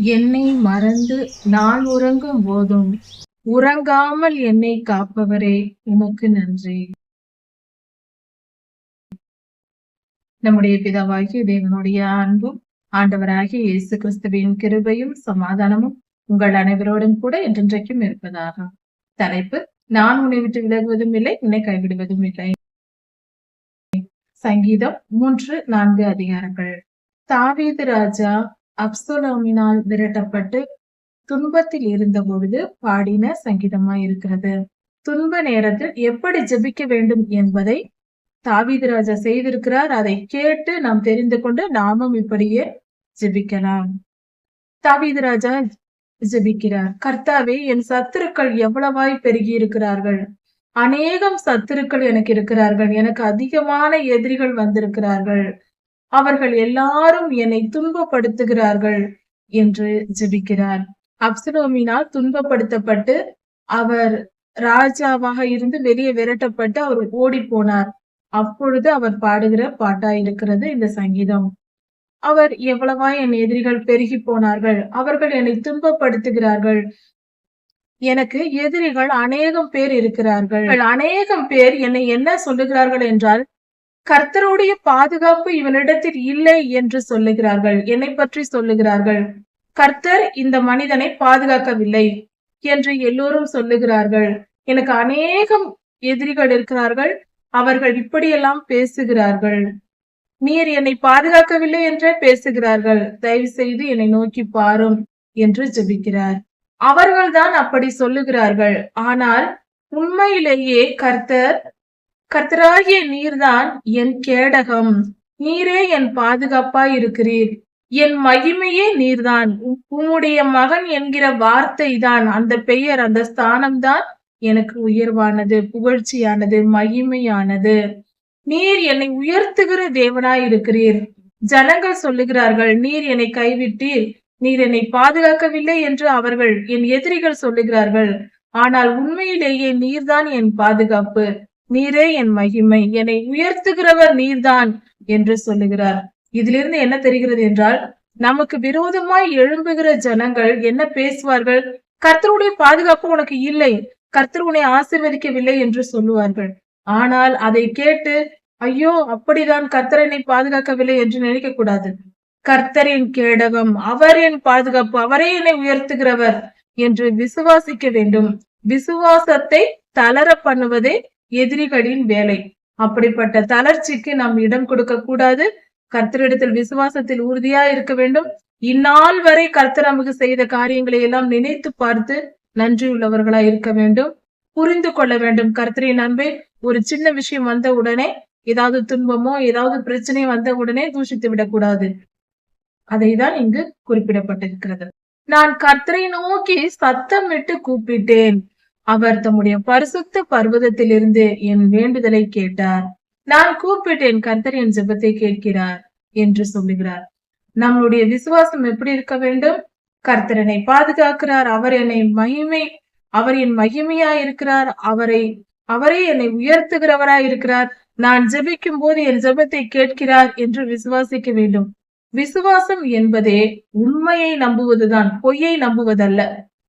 என்னை மறந்து நான் உறங்கும் போதும் உறங்காமல் என்னை காப்பவரே உமக்கு நன்றி. நம்முடைய பிதாவாகிய தேவனுடைய அன்பும் ஆண்டவராகிய இயேசு கிறிஸ்துவின் கிருபையும் சமாதானமும் உங்கள் அனைவரோடும் கூட என்றென்றைக்கும் இருப்பதாக. தலைப்பு: நான் உன்னை விட்டு விலகுவதும் இல்லை, உன்னை கைவிடுவதும் இல்லை. சங்கீதம் 3-4 அதிகாரங்கள். தாவீது ராஜா அப்சலோமினால் விரட்டப்பட்டு துன்பத்தில் இருந்த பொழுது பாடின சங்கீதமாய் இருக்கிறது. துன்ப நேரத்தில் எப்படி ஜெபிக்க வேண்டும் என்பதை தாவீது ராஜா செய்திருக்கிறார். அதை கேட்டு நாம் தெரிந்து கொண்டு நாமும் இப்படியே ஜெபிக்கலாம். தாவீது ராஜா ஜெபிக்கிறார்: கர்த்தாவே, என் சத்துருக்கள் எவ்வளவாய் பெருகி இருக்கிறார்கள். அநேகம் சத்துருக்கள் எனக்கு இருக்கிறார்கள். எனக்கு அதிகமான எதிரிகள் வந்திருக்கிறார்கள். அவர்கள் எல்லாரும் என்னை துன்பப்படுத்துகிறார்கள் என்று ஜெபிக்கிறார். அப்சலோமினால் துன்பப்படுத்தப்பட்டு அவர் ராஜாவாக இருந்து வெளியே விரட்டப்பட்டு அவர் ஓடி போனார். அப்பொழுது அவர் பாடுகிற பாட்டா இருக்கிறது இந்த சங்கீதம். அவர் எவ்வளவா என் எதிரிகள் பெருகி போனார்கள், அவர்கள் என்னை துன்பப்படுத்துகிறார்கள், எனக்கு எதிரிகள் அநேகம் பேர் இருக்கிறார்கள். அநேகம் பேர் என்னை என்ன சொல்லுகிறார்கள் என்றால், கர்த்தருடைய பாதுகாப்பு இவனிடத்தில் இல்லை என்று சொல்லுகிறார்கள். என்னை பற்றி சொல்லுகிறார்கள், கர்த்தர் இந்த மனிதனை பாதுகாக்கவில்லை என்று எல்லோரும் சொல்லுகிறார்கள். எனக்கு அநேகம் எதிரிகள் இருக்கிறார்கள், அவர்கள் இப்படியெல்லாம் பேசுகிறார்கள். நீர் என்னை பாதுகாக்கவில்லை என்றே பேசுகிறார்கள். தயவு செய்து என்னை நோக்கி பாரும் என்று ஜெபிக்கிறார். அவர்கள்தான் அப்படி சொல்லுகிறார்கள். ஆனால் உண்மையிலேயே கர்த்தராகிய நீர்தான் என் கேடகம், நீரே என் பாதுகாப்பாய் இருக்கிறீர், என் மகிமையே நீர்தான். உம்முடைய மகன் என்கிற வார்த்தை தான், அந்த பெயர், அந்த ஸ்தானம்தான் எனக்கு உயர்வானது, புகழ்ச்சியானது, மகிமையானது. நீர் என்னை உயர்த்துகிற தேவனாய் இருக்கிறீர். ஜனங்கள் சொல்லுகிறார்கள், நீர் என்னை கைவிட்டீர், நீர் என்னை பாதுகாக்கவில்லை என்று அவர்கள், என் எதிரிகள் சொல்லுகிறார்கள். ஆனால் உண்மையிலேயே நீர்தான் என் பாதுகாப்பு, நீரே என் மகிமை, என்னை உயர்த்துகிறவர் நீர்தான் என்று சொல்லுகிறார். இதிலிருந்து என்ன தெரிகிறது என்றால், நமக்கு விரோதமாய் எழும்புகிற ஜனங்கள் என்ன பேசுவார்கள்? கர்த்தருடைய பாதுகாப்பு உனக்கு இல்லை, கர்த்தர் உன்னை ஆசீர்வதிக்கவில்லை என்று சொல்லுவார்கள். ஆனால் அதை கேட்டு, ஐயோ அப்படிதான், கர்த்தர் என்னை பாதுகாக்கவில்லை என்று நினைக்க கூடாது. கர்த்தரின் கேடகம், அவர் என் பாதுகாப்பு, அவரே என்னை உயர்த்துகிறவர் என்று விசுவாசிக்க வேண்டும். விசுவாசத்தை தளர பண்ணுவதே எதிரிகளின் வேலை. அப்படிப்பட்ட தளர்ச்சிக்கு நாம் இடம் கொடுக்க கூடாது. கர்த்தரிடத்தில் விசுவாசத்தில் உறுதியா இருக்க வேண்டும். இந்நாள் வரை கர்த்தர் நமக்கு செய்த காரியங்களை எல்லாம் நினைத்து பார்த்து நன்றியுள்ளவர்களா இருக்க வேண்டும். புரிந்து கொள்ள வேண்டும் கர்த்தரின் அன்பை. ஒரு சின்ன விஷயம் வந்த உடனே, ஏதாவது துன்பமோ ஏதாவது பிரச்சனை வந்த உடனே தூஷித்து விடக்கூடாது. அதைதான் இங்கு குறிப்பிடப்பட்டிருக்கிறது. நான் கர்த்தரை நோக்கி சத்தமிட்டு கூப்பிட்டேன், அவர் தம்முடைய பரிசுத்த பர்வதத்திலிருந்து என் வேண்டுதலை கேட்டார். நான் கூப்பிட்டேன், கர்த்தர் என் ஜெபத்தை கேட்கிறார் என்று சொல்லுகிறார். நம்மளுடைய விசுவாசம் எப்படி இருக்க வேண்டும்? கர்த்தர் என்னை பாதுகாக்கிறார், அவர் என் மகிமையா இருக்கிறார், அவரே என்னை உயர்த்துகிறவராய் இருக்கிறார், நான் ஜெபிக்கும் போது என் ஜெபத்தை கேட்கிறார் என்று விசுவாசிக்க வேண்டும். விசுவாசம் என்பதே உண்மையை நம்புவதுதான், பொய்யை நம்புவதல்ல.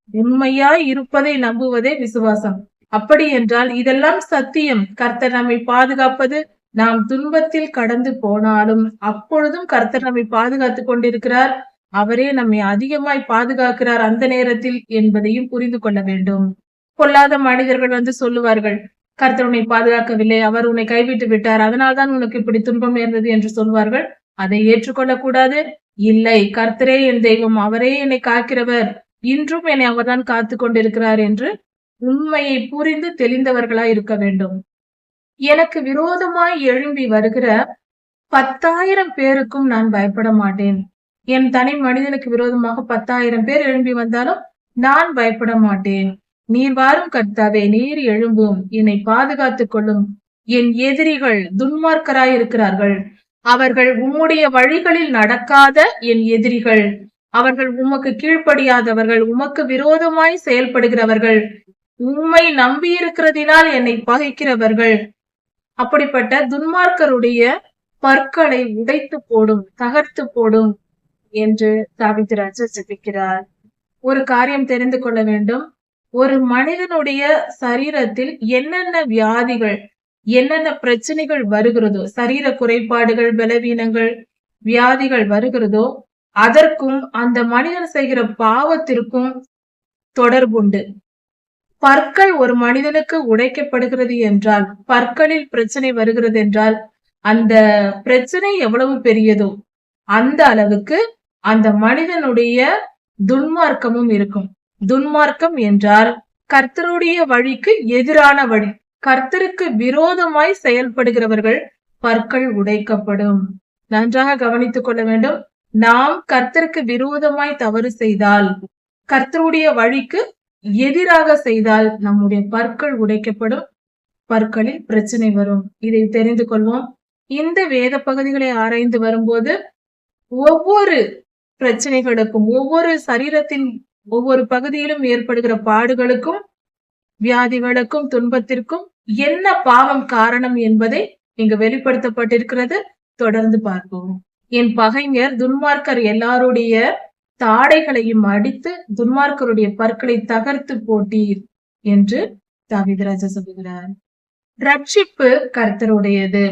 உண்மையாய் இருப்பதை நம்புவதே விசுவாசம். அப்படி என்றால் இதெல்லாம் சத்தியம். கர்த்தர் நம்மை பாதுகாப்பது, நாம் துன்பத்தில் கடந்து போனாலும் அப்பொழுதும் கர்த்தர் நம்மை பாதுகாத்து கொண்டிருக்கிறார், அவரே நம்மை அதிகமாய் பாதுகாக்கிறார் அந்த நேரத்தில் என்பதையும் புரிந்து கொள்ள வேண்டும். பொல்லாத மனிதர்கள் வந்து சொல்லுவார்கள், கர்த்தர் உன்னை பாதுகாக்கவில்லை, அவர் உன்னை கைவிட்டு விட்டார், அதனால்தான் உனக்கு இப்படி துன்பம் நேர்ந்தது என்று சொல்வார்கள். அதை ஏற்றுக்கொள்ள கூடாது. இல்லை, கர்த்தரே என் தெய்வம், அவரே என்னை காக்கிறவர், இன்றும் என்னை அவர்தான் காத்து கொண்டிருக்கிறார் என்று உண்மையை புரிந்து தெளிந்தவர்களாய் இருக்க வேண்டும். எனக்கு விரோதமாய் எழும்பி வருகிற 10,000 பேருக்கும் நான் பயப்பட மாட்டேன். என் தனி மனிதனுக்கு விரோதமாக 10,000 பேர் எழும்பி வந்தாலும் நான் பயப்பட மாட்டேன். நீர் வாரும் கர்த்தாவே, நீர் எழும்பும், என்னை பாதுகாத்துக் கொள்ளும். என் எதிரிகள் துன்மார்க்கராய் இருக்கிறார்கள், அவர்கள் உம்முடைய வழிகளில் நடக்காத என் எதிரிகள், அவர்கள் உமக்கு கீழ்ப்படியாதவர்கள், உமக்கு விரோதமாய் செயல்படுகிறவர்கள், உம்மை நம்பி இருக்கிறதினால் என்னை பகைக்கிறவர்கள். அப்படிப்பட்ட துன்மார்க்கருடைய பற்களை உடைத்து போடும், தகர்த்து போடும். என்று தாவீது ராஜா ஜெபிக்கிறார். ஒரு காரியம் தெரிந்து கொள்ள வேண்டும். ஒரு மனிதனுடைய சரீரத்தில் என்னென்ன வியாதிகள், என்னென்ன பிரச்சனைகள் வருகிறதோ, சரீர குறைபாடுகள், பலவீனங்கள், வியாதிகள் வருகிறதோ, அதற்கும் அந்த மனிதன் செய்கிற பாவத்திற்கும் தொடர்புண்டு. பற்கள் ஒரு மனிதனுக்கு உடைக்கப்படுகிறது என்றால், பற்களில் பிரச்சனை வருகிறது என்றால், அந்த பிரச்சனை எவ்வளவு பெரியதோ அந்த அளவுக்கு அந்த மனிதனுடைய துன்மார்க்கமும் இருக்கும். துன்மார்க்கம் என்றால் கர்த்தருடைய வழிக்கு எதிரான வழி. கர்த்தருக்கு விரோதமாய் செயல்படுகிறவர்கள் பற்கள் உடைக்கப்படும். நன்றாக கவனித்துக் கொள்ள வேண்டும். நாம் கர்த்தருக்கு விரோதமாய் தவறு செய்தால், கர்த்தருடைய வழிக்கு எதிராக செய்தால் நம்முடைய பற்கள் உடைக்கப்படும், பற்களில் பிரச்சனை வரும். இதை தெரிந்து கொள்வோம். இந்த வேத பகுதிகளை ஆராய்ந்து வரும்போது ஒவ்வொரு பிரச்சனைகளுக்கும், ஒவ்வொரு சரீரத்தின் ஒவ்வொரு பகுதியிலும் ஏற்படுகிற பாடுகளுக்கும், வியாதிகளுக்கும், துன்பத்திற்கும் என்ன பாவம் காரணம் என்பதை இங்கு வெளிப்படுத்தப்பட்டிருக்கிறது. தொடர்ந்து பார்ப்போம். என் பகைஞர் துன்மார்க்கர் எல்லாருடைய தாடைகளையும் அடித்து துன்மார்க்கருடைய பற்களை தகர்த்து போட்டீர் என்று தாவீது ராஜா சொல்கிறார். ரட்சிப்பு கர்த்தருடையது.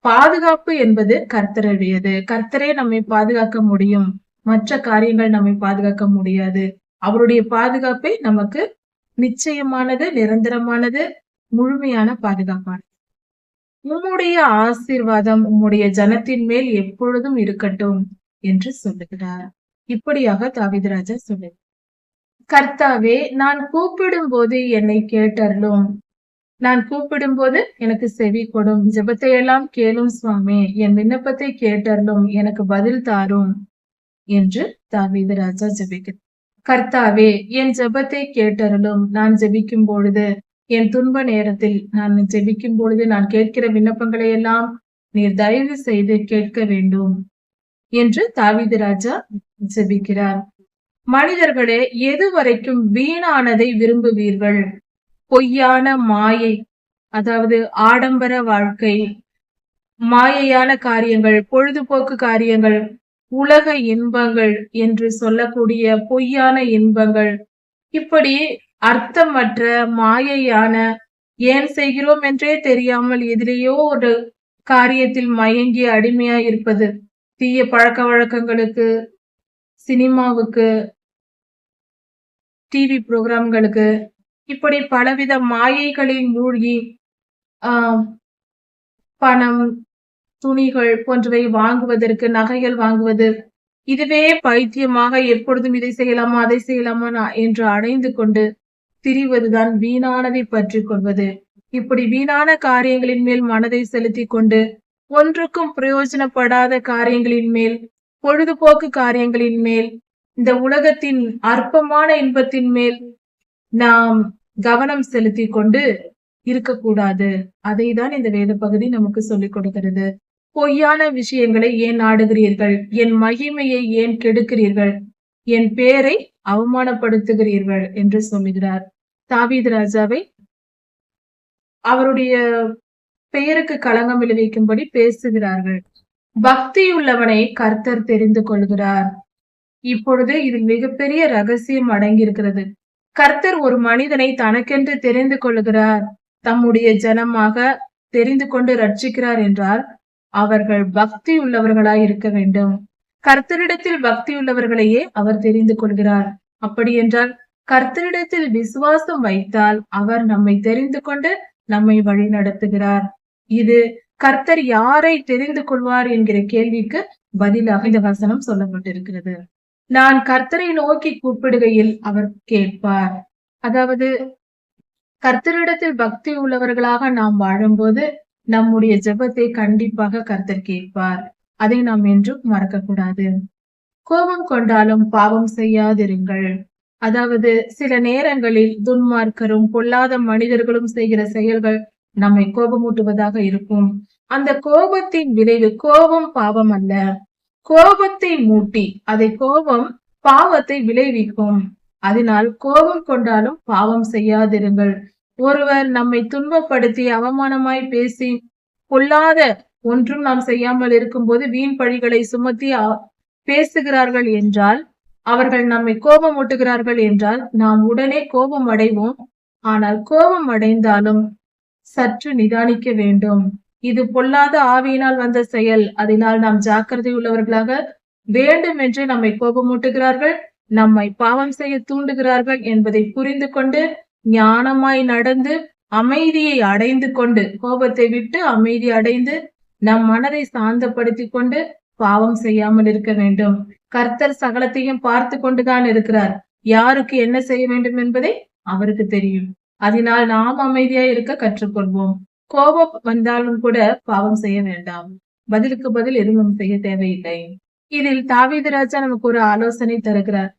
பாதுகாப்பு என்பது கர்த்தருடையது. கர்த்தரே நம்மை பாதுகாக்க முடியும். மற்ற காரியங்கள் நம்மை பாதுகாக்க முடியாது. அவருடைய பாதுகாப்பே நமக்கு நிச்சயமானது, நிரந்தரமானது, முழுமையான பாதுகாப்பானது. உம்முடைய ஆசீர்வாதம் உம்முடைய ஜனத்தின் மேல் எப்பொழுதும் இருக்கட்டும் என்று சொல்லுகிறார். இப்படியாக தாவீது ராஜா சொல்லுகிறார். கர்த்தாவே, நான் கூப்பிடும் போது என்னை கேட்டருளும். நான் கூப்பிடும் போது எனக்கு செவி கொடும். ஜெபத்தை எல்லாம் கேளும் சுவாமி. என் விண்ணப்பத்தை கேட்டருளும். எனக்கு பதில் தாரும் என்று தாவீது ராஜா ஜெபிக்கிறார். கர்த்தாவே, என் ஜெபத்தை கேட்டருளும். நான் ஜெபிக்கும் பொழுது, என் துன்ப நேரத்தில் நான் ஜெபிக்கும் பொழுது, நான் கேட்கிற விண்ணப்பங்களை எல்லாம் நீர் தயவு செய்து கேட்க வேண்டும் என்று தாவீது ராஜா ஜெபிக்கிறார். மனிதர்களே, எது வரைக்கும் வீணானதை விரும்புவீர்கள்? பொய்யான மாயை, அதாவது ஆடம்பர வாழ்க்கை, மாயையான காரியங்கள், பொழுதுபோக்கு காரியங்கள், உலக இன்பங்கள் என்று சொல்லக்கூடிய பொய்யான இன்பங்கள், இப்படி அர்த்தமற்ற மாயையான, ஏன் செய்கிறோம் என்றே தெரியாமல் எதிலேயோ ஒரு காரியத்தில் மயங்கி அடிமையா இருப்பது, தீய பழக்க வழக்கங்களுக்கு, சினிமாவுக்கு, டிவி புரோகிராம்களுக்கு, இப்படி பலவித மாயைகளில் மூழ்கி பணம், துணிகள் போன்றவை வாங்குவதற்கு, நகைகள் வாங்குவது, இதுவே பைத்தியமாக எப்பொழுதும் இதை செய்யலாமா அதை செய்யலாமா என்று அடைந்து கொண்டு திரிவதுதான் வீணானதை பற்றி கொள்வது. இப்படி வீணான காரியங்களின் மேல் மனதை செலுத்தி கொண்டு ஒன்றுக்கும் பிரயோஜனப்படாத காரியங்களின் மேல், பொழுதுபோக்கு காரியங்களின் மேல், இந்த உலகத்தின் அற்பமான இன்பத்தின் மேல் நாம் கவனம் செலுத்தி கொண்டு இருக்கக்கூடாது. அதை தான் இந்த வேத பகுதி நமக்கு சொல்லிக் கொடுக்கிறது. பொய்யான விஷயங்களை ஏன் நாடுகிறீர்கள்? என் மகிமையை ஏன் கெடுக்கிறீர்கள்? என் பேரை அவமானப்படுத்துகிறீர்கள் என்று சொல்லுகிறார். தாவீது ராஜாவை அவருடைய பெயருக்கு களங்கம் விளைவிக்கும்படி பேசுகிறார்கள். பக்தியுள்ளவனை கர்த்தர் தெரிந்து கொள்கிறார். இப்பொழுது இதில் மிகப்பெரிய ரகசியம் அடங்கியிருக்கிறது. கர்த்தர் ஒரு மனிதனை தனக்கென்று தெரிந்து கொள்கிறார், தம்முடைய ஜனமாக தெரிந்து கொண்டு ரட்சிக்கிறார் என்றால் அவர்கள் பக்தி உள்ளவர்களாய் இருக்க வேண்டும். கர்த்தரிடத்தில் பக்தி உள்ளவர்களையே அவர் தெரிந்து கொள்கிறார். அப்படி என்றால் கர்த்தரிடத்தில் விசுவாசம் வைத்தால் அவர் நம்மை தெரிந்து கொண்டு நம்மை வழி நடத்துகிறார். இது கர்த்தர் யாரை தெரிந்து கொள்வார் என்கிற கேள்விக்கு பதிலாக இந்த வசனம் சொல்லப்பட்டிருக்கிறது. நான் கர்த்தரை நோக்கி கூப்பிடுகையில் அவர் கேட்பார். அதாவது கர்த்தரிடத்தில் பக்தி உள்ளவர்களாக நாம் வாழும்போது நம்முடைய ஜெபத்தை கண்டிப்பாக கர்த்தர் கேட்பார். அதை நாம் என்றும் மறக்க கூடாது. கோபம் கொண்டாலும் பாவம் செய்யாதிருங்கள். அதாவது சில நேரங்களில் துன்மார்க்கரும் பொல்லாத மனிதர்களும் செய்கிற செயல்கள் நம்மை கோபமூட்டுவதாக இருக்கும். அந்த கோபத்தின் விளைவு, கோபம் பாவம் அல்ல, கோபத்தை மூட்டி அதை கோபம் பாவத்தை விளைவிக்கும். அதனால் கோபம் கொண்டாலும் பாவம் செய்யாதிருங்கள். ஒருவர் நம்மை துன்பப்படுத்தி அவமானமாய் பேசி பொல்லாத ஒன்றும் நாம் செய்யாமல் இருக்கும்போது வீண் பழிகளை சுமத்தி பேசுகிறார்கள் என்றால், அவர்கள் நம்மை கோபமூட்டுகிறார்கள் என்றால், நாம் உடனே கோபம் அடைவோம். ஆனால் கோபம் அடைந்தாலும் சற்று நிதானிக்க வேண்டும். இது பொல்லாத ஆவியினால் வந்த செயல். அதனால் நாம் ஜாக்கிரதை உள்ளவர்களாக, வேண்டுமென்றே நம்மை கோபமூட்டுகிறார்கள், நம்மை பாவம் செய்ய தூண்டுகிறார்கள் என்பதை புரிந்து கொண்டு, ஞானமாய் நடந்து, அமைதியை அடைந்து கொண்டு, கோபத்தை விட்டு அமைதி அடைந்து, நம் மனதை சாந்தப்படுத்திக் கொண்டு பாவம் செய்யாமல் இருக்க வேண்டும். கர்த்தர் சகலத்தையும் பார்த்து கொண்டுதான் இருக்கிறார். யாருக்கு என்ன செய்ய வேண்டும் என்பதை அவருக்கு தெரியும். அதனால் நாம் அமைதியாய் இருக்க கற்றுக்கொள்வோம். கோபம் வந்தாலும் கூட பாவம் செய்ய வேண்டாம். பதிலுக்கு பதில் எதுவும் செய்ய தேவையில்லை. இதில் தாவீது ராஜா நமக்கு ஒரு ஆலோசனை தருகிறார்.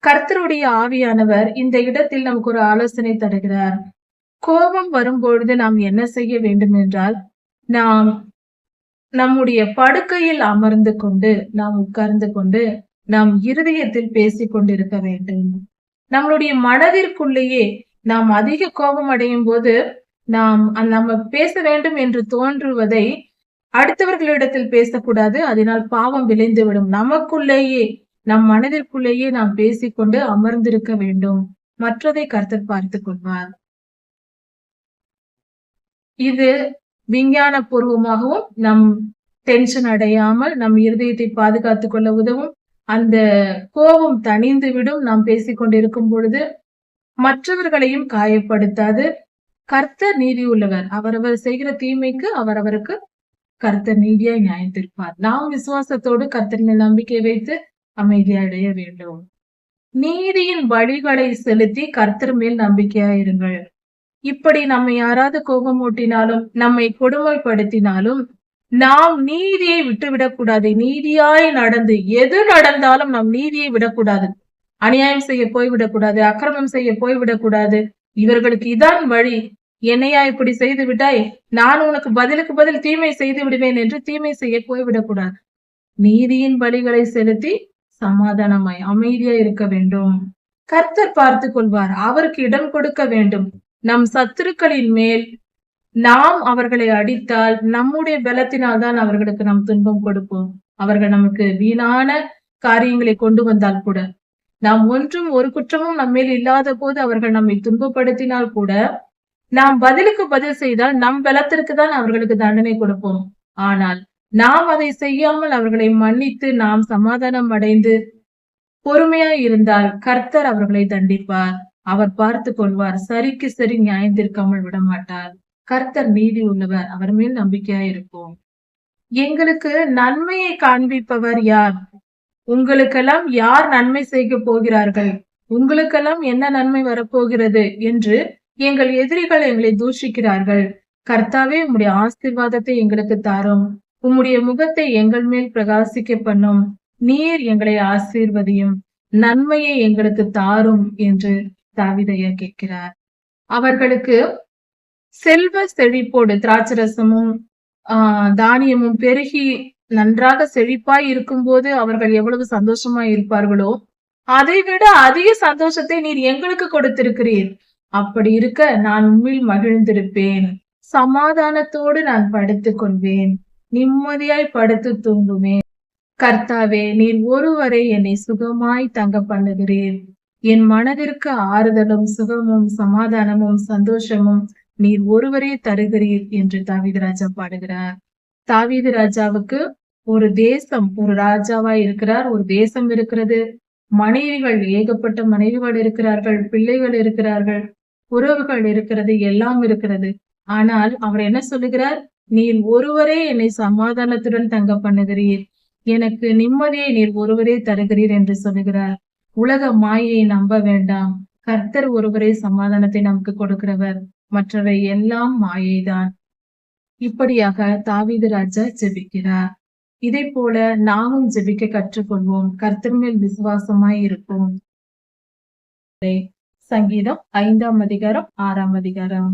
கர்த்தருடைய ஆவியானவர் இந்த இடத்தில் நமக்கு ஒரு ஆலோசனை தருகிறார். கோபம் வரும்பொழுது நாம் என்ன செய்ய வேண்டும் என்றால், நாம் நம்முடைய படுக்கையில் அமர்ந்து கொண்டு, நாம் உட்கார்ந்து கொண்டு, நாம் இருதயத்தில் பேசிக் கொண்டிருக்க வேண்டும். நம்மளுடைய மனதிற்குள்ளேயே நாம் அதிக கோபம் அடையும் போது நம்ம பேச வேண்டும் என்று தோன்றுவதை அடுத்தவர்களிடத்தில் பேசக்கூடாது. அதனால் பாவம் விளைந்துவிடும். நமக்குள்ளேயே, நம் மனதிற்குள்ளேயே நாம் பேசிக்கொண்டு அமர்ந்திருக்க வேண்டும். மற்றதை கர்த்தர் பார்த்துக் கொள்வார். இது விஞ்ஞான பூர்வமாகவும் நம் டென்ஷன் அடையாமல் நம் இருதயத்தை பாதுகாத்துக் கொள்ள உதவும். அந்த கோபம் தணிந்து விடும். நாம் பேசிக்கொண்டிருக்கும் பொழுது மற்றவர்களையும் காயப்படுத்தாது. கர்த்தர் நீதி உள்ளவர். அவரவர் செய்கிற தீமைக்கு அவரவருக்கு கர்த்தர் நீதியாய் நியாயம் தீர்ப்பார். நாம் விசுவாசத்தோடு கர்த்தரின் நம்பிக்கை வைத்து அமைதி அடைய வேண்டும். நீதியின் வழிகளை செலுத்தி கர்த்தர் மேல் நம்பிக்கையாயிருங்கள். இப்படி நம்மை யாராவது கோபமூட்டினாலும், நம்மை கொடுமைப்படுத்தினாலும், நாம் நீதியை விட்டுவிடக் கூடாது. நீதியாய் நடந்து, எது நடந்தாலும் நாம் நீதியை விடக்கூடாது. அநியாயம் செய்ய போய்விடக்கூடாது, அக்கிரமம் செய்ய போய்விடக்கூடாது. இவர்களுக்கு இதான் வழி, என்னையா இப்படி செய்து விட்டாய், நான் உனக்கு பதிலுக்கு பதில் தீமை செய்து விடுவேன் என்று தீமை செய்ய போய்விடக்கூடாது. நீதியின் வழிகளை செலுத்தி சமாதானமாய் அமைதியாய் இருக்க வேண்டும். கர்த்தர் பார்த்துக் கொள்வார். அவருக்கு இடம் கொடுக்க வேண்டும். நம் சத்துருக்களின் மேல் நாம் அவர்களை அடித்தால் நம்முடைய பலத்தினால் தான் அவர்களுக்கு நாம் துன்பம் கொடுப்போம். அவர்கள் நமக்கு வீணான காரியங்களை கொண்டு வந்தால் கூட, நாம் ஒன்றும் ஒரு குற்றமும் நம்மேல் இல்லாத போது அவர்கள் நம்மை துன்பப்படுத்தினால் கூட, நாம் பதிலுக்கு பதில் செய்தால் நம் பலத்திற்கு தான் அவர்களுக்கு தண்டனை கொடுப்போம். ஆனால் நாம் அதை செய்யாமல் அவர்களை மன்னித்து நாம் சமாதானம் அடைந்து பொறுமையாய் இருந்தால் கர்த்தர் அவர்களை தண்டிப்பார். அவர் பார்த்து கொள்வார். சரிக்கு சரி நியாயம் தீர்க்காமல் விட மாட்டார். கர்த்தர் நீதி உள்ளவர். அவர் மேல் நம்பிக்கையா இருப்போம். எங்களுக்கு நன்மையை காண்பிப்பவர் யார்? உங்களுக்கெல்லாம் யார் நன்மை செய்ய போகிறார்கள்? உங்களுக்கெல்லாம் என்ன நன்மை வரப்போகிறது என்று எங்கள் எதிரிகள் எங்களை தூஷிக்கிறார்கள். கர்த்தாவே, உம்முடைய ஆசீர்வாதத்தை எங்களுக்கு தாரும். உம்முடைய முகத்தை எங்கள் மேல் பிரகாசிக்க பண்ணும். நீர் எங்களை ஆசீர்வதியும், நன்மையை எங்களுக்கு தாரும் என்று தாவீதையா கேட்கிறார். அவர்களுக்கு செல்வ செழிப்போடு திராட்சரசமும் தானியமும் பெருகி நன்றாக செழிப்பாய் இருக்கும்போது அவர்கள் எவ்வளவு சந்தோஷமாய் இருப்பார்களோ, அதை விட அதிக சந்தோஷத்தை நீர் எங்களுக்கு கொடுத்திருக்கிறீர். அப்படி இருக்க நான் உம்மில் மகிழ்ந்திருப்பேன். சமாதானத்தோடு நான் படுத்துக் கொள்வேன். நிம்மதியாய் படுத்து தூங்குவேன். கர்த்தாவே, நீர் ஒருவரை என்னை சுகமாய் தங்க பண்ணுகிறீர். என் மனதிற்கு ஆறுதலும் சுகமும் சமாதானமும் சந்தோஷமும் நீர் ஒருவரே தருகிறீர் என்று தாவீது ராஜா பாடுகிறார். தாவீது ராஜாவுக்கு ஒரு தேசம், ஒரு ராஜாவாய் இருக்கிறார். ஒரு தேசம் இருக்கிறது. மனைவிகள், ஏகப்பட்ட மனைவிகள் இருக்கிறார்கள். பிள்ளைகள் இருக்கிறார்கள். உறவுகள் இருக்கிறது. எல்லாம் இருக்கிறது. ஆனால் அவர் என்ன சொல்லுகிறார்? நீர் ஒருவரே என்னை சமாதானத்துடன் தங்க பண்ணுகிறீர். எனக்கு நிம்மதியை நீர் ஒருவரே தருகிறீர் என்று சொல்லுகிறார். உலக மாயையை நம்ப வேண்டாம். கர்த்தர் ஒருவரே சமாதானத்தை நமக்கு கொடுக்கிறவர். மற்றவை எல்லாம் மாயைதான். இப்படியாக தாவீது ராஜா ஜெபிக்கிறார். இதை போல நாமும் ஜெபிக்க கற்றுக்கொள்வோம். கர்த்தர் மேல் விசுவாசமாய் இருப்போம். சங்கீதம் 5ஆம் அதிகாரம் 6ஆம் அதிகாரம்.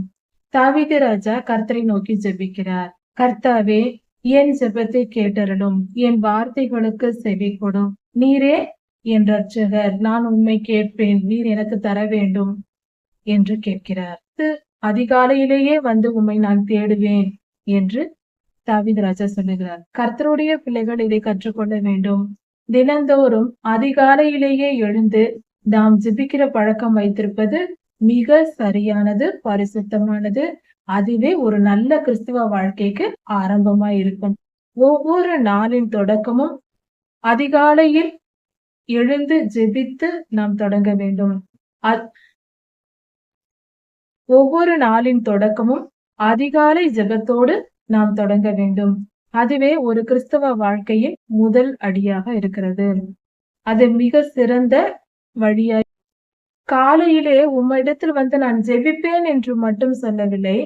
தாவீது ராஜா கர்த்தரை நோக்கி ஜெபிக்கிறார். கர்த்தாவே, என் ஜெபத்தை கேட்டருளும். என் வார்த்தைகளுக்கு செவி கொடும். நீரே என் இரட்சகர். நான் உம்மை கேட்பேன். நீர் எனக்கு தர வேண்டும் என்று கேட்கிறார். அதிகாலையிலேயே வந்து உம்மை நான் தேடுவேன் என்று தாவீது ராஜா சொல்லுகிறார். கர்த்தருடைய பிள்ளைகள் இதை கற்றுக்கொள்ள வேண்டும். தினந்தோறும் அதிகாலையிலேயே எழுந்து நாம் ஜெபிக்கிற பழக்கம் வைத்திருப்பது மிக சரியானது, பரிசுத்தமானது. அதுவே ஒரு நல்ல கிறிஸ்துவ வாழ்க்கைக்கு ஆரம்பமா இருக்கும். ஒவ்வொரு நாளின் தொடக்கமும் அதிகாலையில் எழுந்து ஜெபித்து நாம் தொடங்க வேண்டும். ஒவ்வொரு நாளின் தொடக்கமும் அதிகாலை ஜெபத்தோடு நாம் தொடங்க வேண்டும். அதுவே ஒரு கிறிஸ்தவ வாழ்க்கையின் முதல் அடியாக இருக்கிறது. அது மிக சிறந்த வழியாய் காலையிலே உம்மிடத்தில் வந்து நான் ஜெபிப்பேன் என்று மட்டும் சொல்லவில்லை,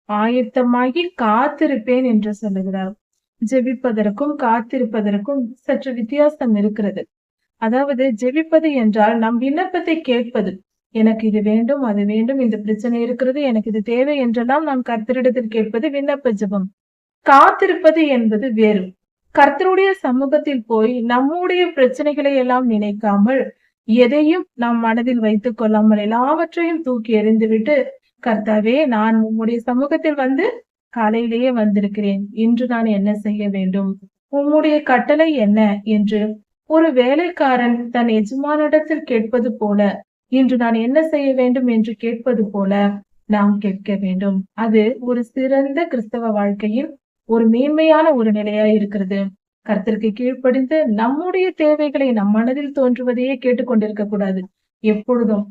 ஆயத்தமாகி காத்திருப்பேன் என்று சொல்லுகிறார். ஜெபிப்பதற்கும் காத்திருப்பதற்கும் சற்று வித்தியாசம் இருக்கிறது. அதாவது ஜெபிப்பது என்றால் நம் விண்ணப்பத்தை கேட்பது. எனக்கு இது வேண்டும், அது வேண்டும், இந்த பிரச்சனை இருக்கிறது, எனக்கு இது தேவை என்றெல்லாம் நாம் கர்த்தரிடத்தில் கேட்பது விண்ணப்ப ஜெபம். காத்திருப்பது என்பது வேறு. கர்த்தருடைய சமூகத்தில் போய் நம்முடைய பிரச்சனைகளை எல்லாம் நினைக்காமல், எதையும் நாம் மனதில் வைத்துக் கொள்ளாமல் எல்லாவற்றையும் தூக்கி எறிந்துவிட்டு, கர்த்தாவே, நான் உம்முடைய சமூகத்தில் வந்து காலையிலேயே வந்திருக்கிறேன். இன்று நான் என்ன செய்ய வேண்டும்? உம்முடைய கட்டளை என்ன என்று ஒரு வேலைக்காரன் தன் எஜமானிடத்தில் கேட்பது போல, இன்று நான் என்ன செய்ய வேண்டும் என்று கேட்பது போல நாம் கேட்க வேண்டும். அது ஒரு சிறந்த கிறிஸ்தவ வாழ்க்கையில் ஒரு மேன்மையான ஒரு நிலையாய் இருக்கிறது. கர்த்தருக்கு கீழ்ப்படிந்து நம்முடைய தேவைகளை நம் மனதில் தோன்றுவதையே கேட்டுக்கொண்டிருக்க கூடாது. எப்பொழுதும்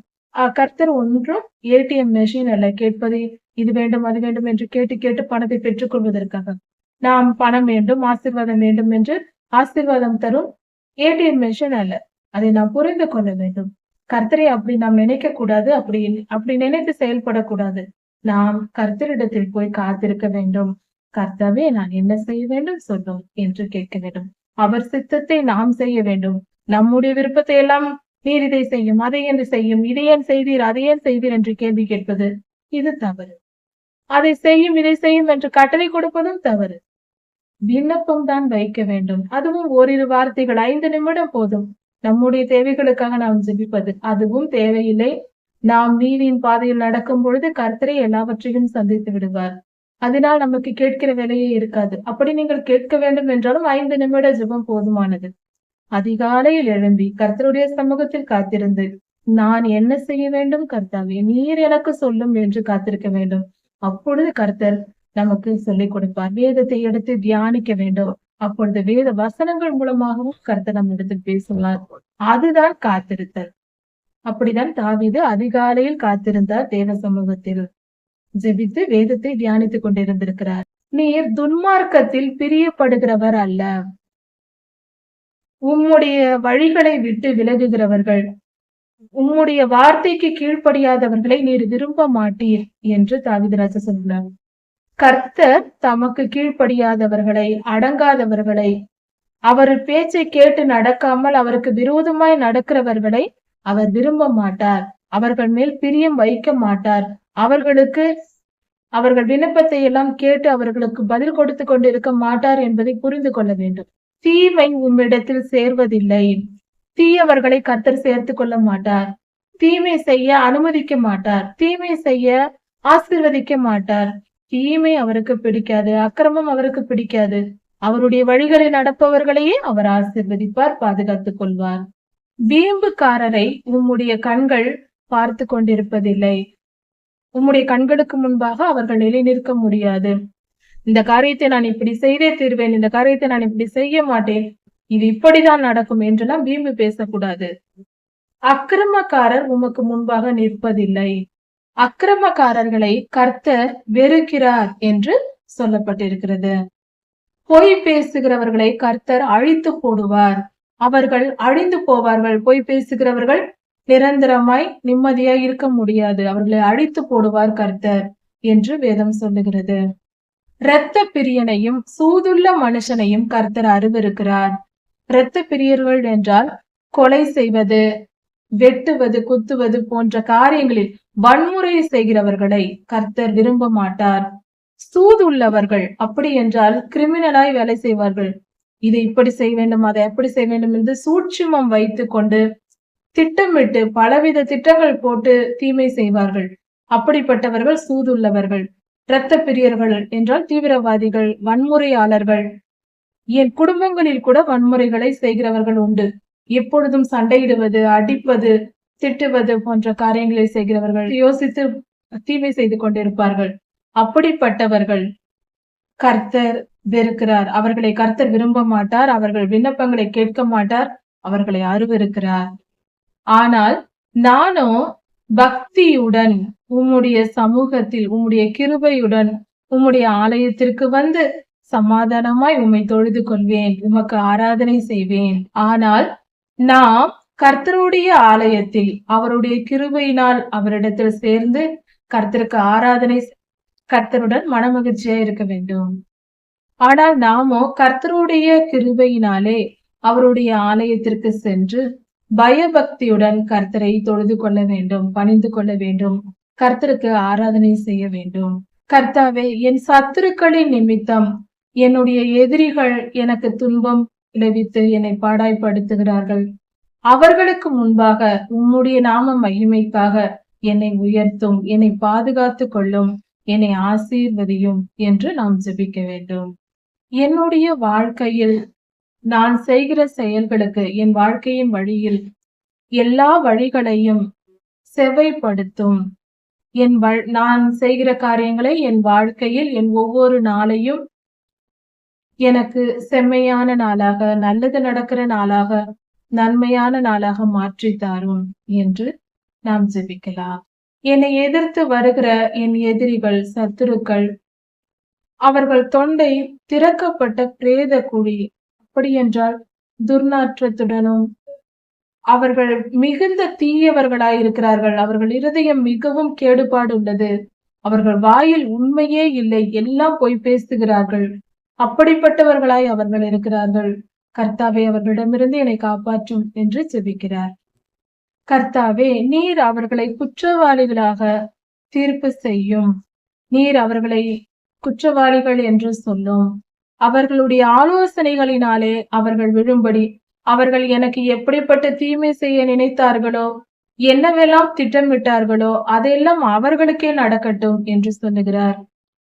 கர்த்தர் ஒன்றும் ஏடிஎம் மெஷின் அல்ல, கேட்பதை இது வேண்டும் அது வேண்டும் என்று கேட்டு கேட்டு பணத்தை பெற்றுக் கொள்வதற்காக. நாம் பணம் வேண்டும், ஆசீர்வாதம் வேண்டும் என்று ஆசீர்வாதம் தரும் ஏடிஎம் மெஷின் அல்ல. அதை நாம் புரிந்து கொள்ள வேண்டும். கர்த்தரை அப்படி நாம் நினைக்க கூடாது, அப்படி நினைத்து செயல்படக்கூடாது. நாம் கர்த்தரிடத்தில் போய் காத்திருக்க வேண்டும். கர்த்தாவே, நான் என்ன செய்ய வேண்டும் சொல்லும் என்று கேட்க வேண்டும். அவர் சித்தத்தை நாம் செய்ய வேண்டும். நம்முடைய விருப்பத்தை எல்லாம் நீர் இதை செய்யும், அதை என்று செய்யும், இதை ஏன் செய்தீர், அதை ஏன் செய்தீர் என்று கேள்வி கேட்பது இது தவறு. அதை செய்யும், இதை செய்யும் என்று கட்டளை கொடுப்பதும் தவறு. விண்ணப்பம் தான் வைக்க வேண்டும். அதுவும் ஓரிரு வார்த்தைகள், 5 நிமிடம் போதும். நம்முடைய தேவைகளுக்காக நாம் ஜெபிப்பது அதுவும் தேவையில்லை. நாம் நீதியின் பாதையில் நடக்கும் பொழுது கர்த்தரை எல்லாவற்றையும் சந்தித்து விடுவார். அதனால் நமக்கு கேட்கிற வேலையே இருக்காது. அப்படி நீங்கள் கேட்க வேண்டும் என்றாலும் 5 நிமிட ஜெபம் போதுமானது. அதிகாலையில் எழும்பி கர்த்தருடைய சமூகத்தில் காத்திருந்து, நான் என்ன செய்ய வேண்டும் கர்த்தாவே, நீர் எனக்கு சொல்லும் என்று காத்திருக்க வேண்டும். அப்பொழுது கர்த்தர் நமக்கு சொல்லிக் கொடுப்பார். வேதத்தை எடுத்து தியானிக்க வேண்டும். அப்பொழுது வேத வசனங்கள் மூலமாகவும் கர்த்தர் நம்ம இடத்தில் பேசுவார். அதுதான் காத்திருத்தல். அப்படிதான் தாவீது அதிகாலையில் காத்திருந்தார், தேவ சமூகத்தில் ஜெபித்து வேதத்தை தியானித்துக் கொண்டிருந்திருக்கிறார். நீர் துன்மார்க்கத்தில் பிரியப்படுகிறவர் அல்ல, உம்முடைய வழிகளை விட்டு விலகுகிறவர்கள், உம்முடைய வார்த்தைக்கு கீழ்ப்படியாதவர்களை நீர் விரும்ப மாட்டீர் என்று தாவீது ராஜா சொல்கிறார். கர்த்தர் தமக்கு கீழ்ப்படியாதவர்களை, அடங்காதவர்களை, அவர் பேச்சை கேட்டு நடக்காமல் அவருக்கு விரோதமாய் நடக்கிறவர்களை அவர் விரும்ப மாட்டார். அவர்கள் மேல் பிரியம் வைக்க மாட்டார். அவர்கள் விண்ணப்பத்தை எல்லாம் கேட்டு அவர்களுக்கு பதில் கொடுத்து கொண்டு இருக்க மாட்டார் என்பதை புரிந்து கொள்ள வேண்டும். தீமை உம்மிடத்தில் சேர்வதில்லை. தீயவர்களை கர்த்தர் சேர்த்து கொள்ள மாட்டார். தீமை செய்ய அனுமதிக்க மாட்டார். தீமை செய்ய ஆசீர்வதிக்க மாட்டார். தீமை அவருக்கு பிடிக்காது, அக்கிரமம் அவருக்கு பிடிக்காது. அவருடைய வழிகளை நடப்பவர்களையே அவர் ஆசீர்வதிப்பார், பாதுகாத்துக் கொள்வார். வீம்புக்காரரை உம்முடைய கண்கள் பார்த்து கொண்டிருப்பதில்லை. உம்முடைய கண்களுக்கு முன்பாக அவர்கள் நிலை நிற்க முடியாது. இந்த காரியத்தை நான் இப்படி செய்தே தீர்வேன், இந்த காரியத்தை நான் இப்படி செய்ய மாட்டேன், இது இப்படிதான் நடக்கும் என்றெல்லாம் வீம்பு பேசக்கூடாது. அக்கிரமக்காரர் உமக்கு முன்பாக நிற்பதில்லை. அக்கிரமக்காரர்களை கர்த்தர் வெறுக்கிறார் என்று சொல்லப்பட்டிருக்கிறது. பொய் பேசுகிறவர்களை கர்த்தர் அழித்து போடுவார். அவர்கள் அழிந்து போவார்கள். பொய் பேசுகிறவர்கள் நிரந்தரமாய் நிம்மதியாய் இருக்க முடியாது. அவர்களை அழித்து போடுவார் கர்த்தர் என்று வேதம் சொல்லுகிறது. இரத்த பிரியனையும் சூதுள்ள மனுஷனையும் கர்த்தர் அருவருக்கிறார். இரத்த பிரியர்கள் என்றால் கொலை செய்வது, வெட்டுவது, குத்துவது போன்ற காரியங்களில் வன்முறை செய்கிறவர்களை கர்த்தர் விரும்ப மாட்டார். சூதுள்ளவர்கள் அப்படி என்றால் கிரிமினலாய் வேலை செய்வார்கள். இதை இப்படி செய்ய வேண்டும், அதை எப்படி செய்ய வேண்டும் என்று சூட்சுமம் வைத்துக் கொண்டு திட்டமிட்டு பலவித திட்டங்கள் போட்டு தீமை செய்வார்கள். அப்படிப்பட்டவர்கள் சூதுள்ளவர்கள். இரத்த பிரியர்கள் என்றால் தீவிரவாதிகள், வன்முறையாளர்கள், என் குடும்பங்களில் கூட வன்முறைகளை செய்கிறவர்கள் உண்டு. எப்பொழுதும் சண்டையிடுவது, அடிப்பது, திட்டுவது போன்ற காரியங்களை செய்கிறவர்கள் யோசித்து தீமை செய்து கொண்டிருப்பார்கள். அப்படிப்பட்டவர்கள் கர்த்தர் வெறுக்கிறார். அவர்களை கர்த்தர் விரும்ப மாட்டார். அவர்கள் விண்ணப்பங்களை கேட்க மாட்டார். அவர்களை அருவருக்கிறார். ஆனால் நானோ பக்தியுடன் உம்முடைய சமூகத்தில் உம்முடைய கிருபையுடன் உம்முடைய ஆலயத்திற்கு வந்து சமாதானமாய் உம்மை தொழுது கொள்வேன், உமக்கு ஆராதனை செய்வேன். ஆனால் நாம் கர்த்தருடைய ஆலயத்தில் அவருடைய கிருபையினால் அவரிடத்தில் சேர்ந்து கர்த்தருக்கு ஆராதனை கர்த்தருடன் மனமகிழ்ச்சியா இருக்க வேண்டும். ஆனால் நாமோ கர்த்தருடைய கிருபையினாலே அவருடைய ஆலயத்திற்கு சென்று பயபக்தியுடன் கர்த்தரை தொழுது கொள்ள வேண்டும், பணிந்து கொள்ள வேண்டும், கர்த்தருக்கு ஆராதனை செய்ய வேண்டும். கர்த்தாவே, என் சத்துருக்களின் நிமித்தம் என்னுடைய எதிரிகள் எனக்கு துன்பம் விளைவித்து என்னை பாடாய்படுத்துகிறார்கள். அவர்களுக்கு முன்பாக உம்முடைய நாம மகிமைக்காக என்னை உயர்த்தும், என்னை பாதுகாத்து கொள்ளும், என்னை ஆசீர்வதியும் என்று நாம் ஜெபிக்க வேண்டும். என்னுடைய வாழ்க்கையில் நான் செய்கிற செயல்களுக்கு என் வாழ்க்கையின் வழியில் எல்லா வழிகளையும் செவ்வைப்படுத்தும். நான் செய்கிற காரியங்களை என் வாழ்க்கையில் என் ஒவ்வொரு நாளையும் எனக்கு செம்மையான நாளாக, நல்லது நடக்கிற நாளாக, நன்மையான நாளாக மாற்றி தாரும் என்று நாம் ஜெபிக்கலாம். என்னை எதிர்த்து வருகிற என் எதிரிகள், சத்துருக்கள், அவர்கள் தொண்டை திறக்கப்பட்ட பிரேத குழி. அப்படி என்றால் துர்நாற்றத்துடனும் அவர்கள் மிகுந்த தீயவர்களாய் இருக்கிறார்கள். அவர்கள் இருதயம் மிகவும் கேடுபாடு உள்ளது. அவர்கள் வாயில் உண்மையே இல்லை, எல்லாம் பொய் பேசுகிறார்கள். அப்படிப்பட்டவர்களாய் அவர்கள் இருக்கிறார்கள். கர்த்தாவே, அவர்களிடமிருந்து என்னை காப்பாற்றும் என்று ஜெபிக்கிறார். கர்த்தாவே, நீர் அவர்களை குற்றவாளிகளாக தீர்ப்பு செய்யும். நீர் அவர்களை குற்றவாளிகள் என்று சொல்லும். அவர்களுடைய ஆலோசனைகளினாலே அவர்கள் விழும்படி, அவர்கள் எனக்கு எப்படிப்பட்ட தீமை செய்ய நினைத்தார்களோ, என்னவெல்லாம் திட்டமிட்டார்களோ அதெல்லாம் அவர்களுக்கே நடக்கட்டும் என்று சொல்லுகிறார்.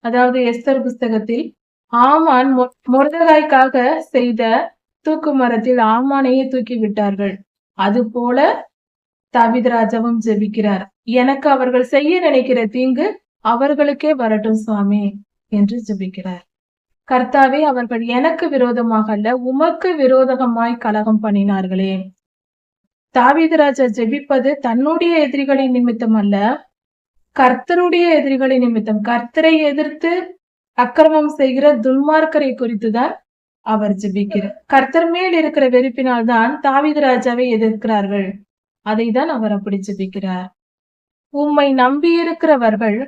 அதாவது எஸ்தர் புஸ்தகத்தில் ஆமான் மொர்தெகாய்க்காக செய்த தூக்கு மரத்தில் ஆமானையே தூக்கி விட்டார்கள். அது போல தாவீது ராஜாவும் ஜெபிக்கிறார். எனக்கு அவர்கள் செய்ய நினைக்கிற தீங்கு அவர்களுக்கே வரட்டும் சுவாமி என்று ஜெபிக்கிறார். கர்த்தாவே, அவர்கள் எனக்கு விரோதமாக அல்ல, உமக்கு விரோதமாய் கலகம் பண்ணினார்களே. தாவீது ராஜா ஜெபிப்பது தன்னுடைய எதிரிகளின் நிமித்தம் அல்ல, கர்த்தருடைய எதிரிகளின் நிமித்தம். கர்த்தரை எதிர்த்து அக்கிரமம் செய்கிற துன்மார்க்கரை குறித்துதான் அவர் ஜெபிக்கிறார். கர்த்தர் மேல் இருக்கிற வெறுப்பினால் தான் தாவீது ராஜாவை எதிர்க்கிறார்கள். அதை தான் அவர் அப்படி ஜெபிக்கிறார். உம்மை நம்பியிருக்கிறவர்கள்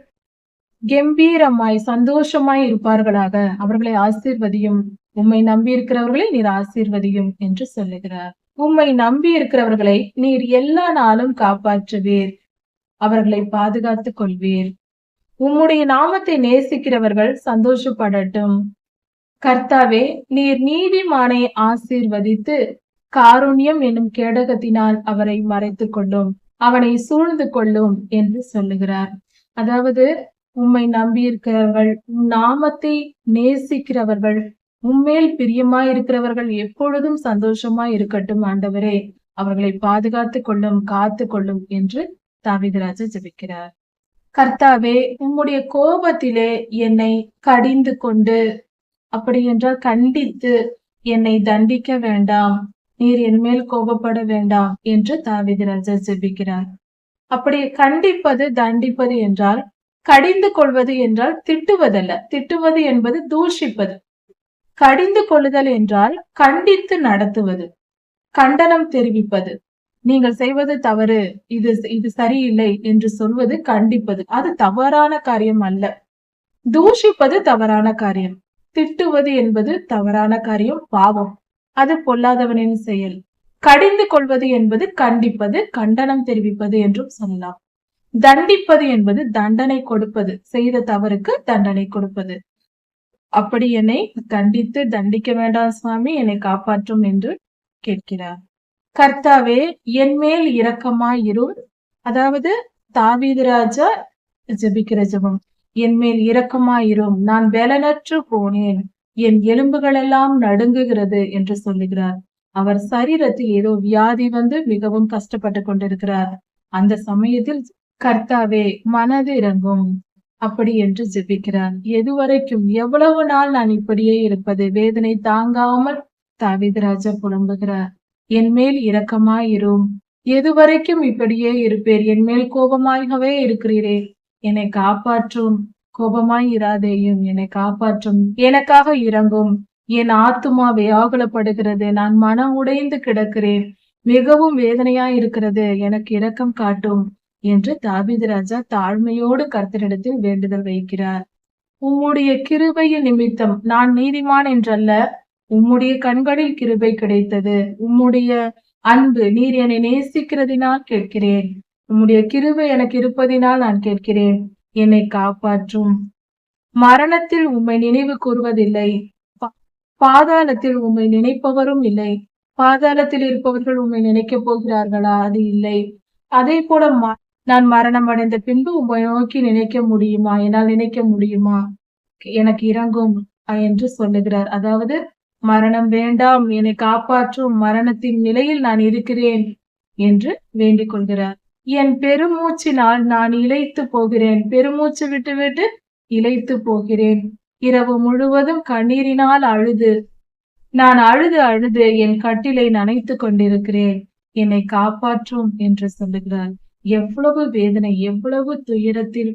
கம்பீரமாய் சந்தோஷமாய் இருப்பார்களாக, அவர்களை ஆசீர்வதியும். உம்மை நம்பி இருக்கிறவர்களை நீர் ஆசீர்வதியும் என்று சொல்லுகிறார். உம்மை நம்பி இருக்கிறவர்களை நீர் எல்லா நாளும் காப்பாற்றுவீர், அவர்களை பாதுகாத்துக் கொள்வீர். உம்முடைய நாமத்தை நேசிக்கிறவர்கள் சந்தோஷப்படட்டும். கர்த்தாவே, நீர் நீதிமானை ஆசீர்வதித்து காருண்யம் என்னும் கேடகத்தினால் அவரை மறைத்துக் கொள்ளும், அவனை சூழ்ந்து கொள்ளும் என்று சொல்லுகிறார். அதாவது உம்மை நம்பியிருக்கிறவர்கள், உம் நாமத்தை நேசிக்கிறவர்கள், உம்மேல் பிரியமாய் இருக்கிறவர்கள் எப்பொழுதும் சந்தோஷமாய் இருக்கட்டும் ஆண்டவரே, அவர்களை பாதுகாத்து கொள்ளும், காத்து கொள்ளும் என்று தாவீது ராஜா ஜெபிக்கிறார். கர்த்தாவே, உம்முடைய கோபத்திலே என்னை கடிந்து கொண்டு, அப்படி என்றால் கண்டித்து என்னை தண்டிக்க வேண்டாம், நீர் என் மேல் கோபப்பட வேண்டாம் என்று தாவீது ராஜா ஜெபிக்கிறார். அப்படி கண்டிப்பது, தண்டிப்பது என்றால், கடிந்து கொள்வது என்றால் திட்டுவதல்ல. திட்டுவது என்பது தூஷிப்பது. கடிந்து கொள்ளுதல் என்றால் கண்டித்து நடத்துவது, கண்டனம் தெரிவிப்பது. நீங்கள் செய்வது தவறு, இது சரியில்லை என்று சொல்வது கண்டிப்பது. அது தவறான காரியம் அல்ல. தூஷிப்பது தவறான காரியம். திட்டுவது என்பது தவறான காரியம், பாவம். அது பொல்லாதவனின் செயல். கடிந்து கொள்வது என்பது கண்டிப்பது, கண்டனம் தெரிவிப்பது என்றும் சொல்லலாம். தண்டிப்பது என்பது தண்டனை கொடுப்பது, செய்த தவறுக்கு தண்டனை கொடுப்பது. அப்படி என்னை கண்டித்து தண்டிக்க வேண்டாம் சுவாமி, என்னை காப்பாற்றும் என்று கேட்கிறார். கர்த்தாவே, என் மேல் இரக்கமாயிரும். அதாவது தாவீது ராஜா ஜெபிக்கிற ஜெபம், என் மேல் இரக்கமாயிரும், நான் பலனற்று போனேன், என் எலும்புகளெல்லாம் நடுங்குகிறது என்று சொல்லுகிறார். அவர் சரீரத்தில் ஏதோ வியாதி வந்து மிகவும் கஷ்டப்பட்டு கொண்டிருக்கிறார். அந்த சமயத்தில் கர்த்தாவே மனது இறங்கும் அப்படி என்று ஜெபிக்கிறார். எதுவரைக்கும் எவ்வளவு நாள் நான் இப்படியே இருப்பது? வேதனை தாங்காமல் தாவீது ராஜா புலம்புகிறார். என் மேல் இரக்கமாயிரும். எதுவரைக்கும் இப்படியே இருப்பேர்? என் மேல் கோபமாகவே இருக்கிறீரே, என்னை காப்பாற்றும். கோபமாய் இராதேயும், என்னை காப்பாற்றும். எனக்காக இரங்கும். என் ஆத்துமா வியாகுலப்படுகிறது. நான் மனம் உடைந்து கிடக்கிறேன். மிகவும் வேதனையாய் இருக்கிறது. எனக்கு இரக்கம் காட்டும் என்று தாவீது ராஜா தாழ்மையோடு கர்த்தரிடத்தில் வேண்டுதல் வைக்கிறார். உம்முடைய கிருபையின் நிமித்தம் நான் நீதிமான் என்றல்ல, உம்முடைய கண்களில் கிருபை கிடைத்தது. உம்முடைய அன்பு, நீர் என்னை நேசிக்கிறதினால் கேட்கிறேன். உம்முடைய கிருபை எனக்கு இருப்பதினால் நான் கேட்கிறேன். என்னை காப்பாற்றும். மரணத்தில் உம்மை நினைவு கூறுவதில்லை, பாதாளத்தில் உம்மை நினைப்பவரும் இல்லை. பாதாளத்தில் இருப்பவர்கள் உம்மை நினைக்கப் போகிறார்களா? அது இல்லை. அதே போல நான் மரணம் அடைந்த பின்பு உம்மை நோக்கி நினைக்க முடியுமா? என்னால் நினைக்க முடியுமா? எனக்கு இறங்கும் என்று சொல்லுகிறார். அதாவது மரணம் வேண்டாம், என்னை காப்பாற்றும், மரணத்தின் நிலையில் நான் இருக்கிறேன் என்று வேண்டிக் கொள்கிறார். என் பெருமூச்சினால் நான் இளைத்து போகிறேன். பெருமூச்சு விட்டு விட்டு இளைத்து போகிறேன். இரவு முழுவதும் கண்ணீரினால் அழுது நான் அழுது அழுது என் கட்டிலை நனைத்து கொண்டிருக்கிறேன். என்னை காப்பாற்றும் என்று சொல்லுகிறார். எவ்வளவு வேதனை, எவ்வளவு துயரத்தில்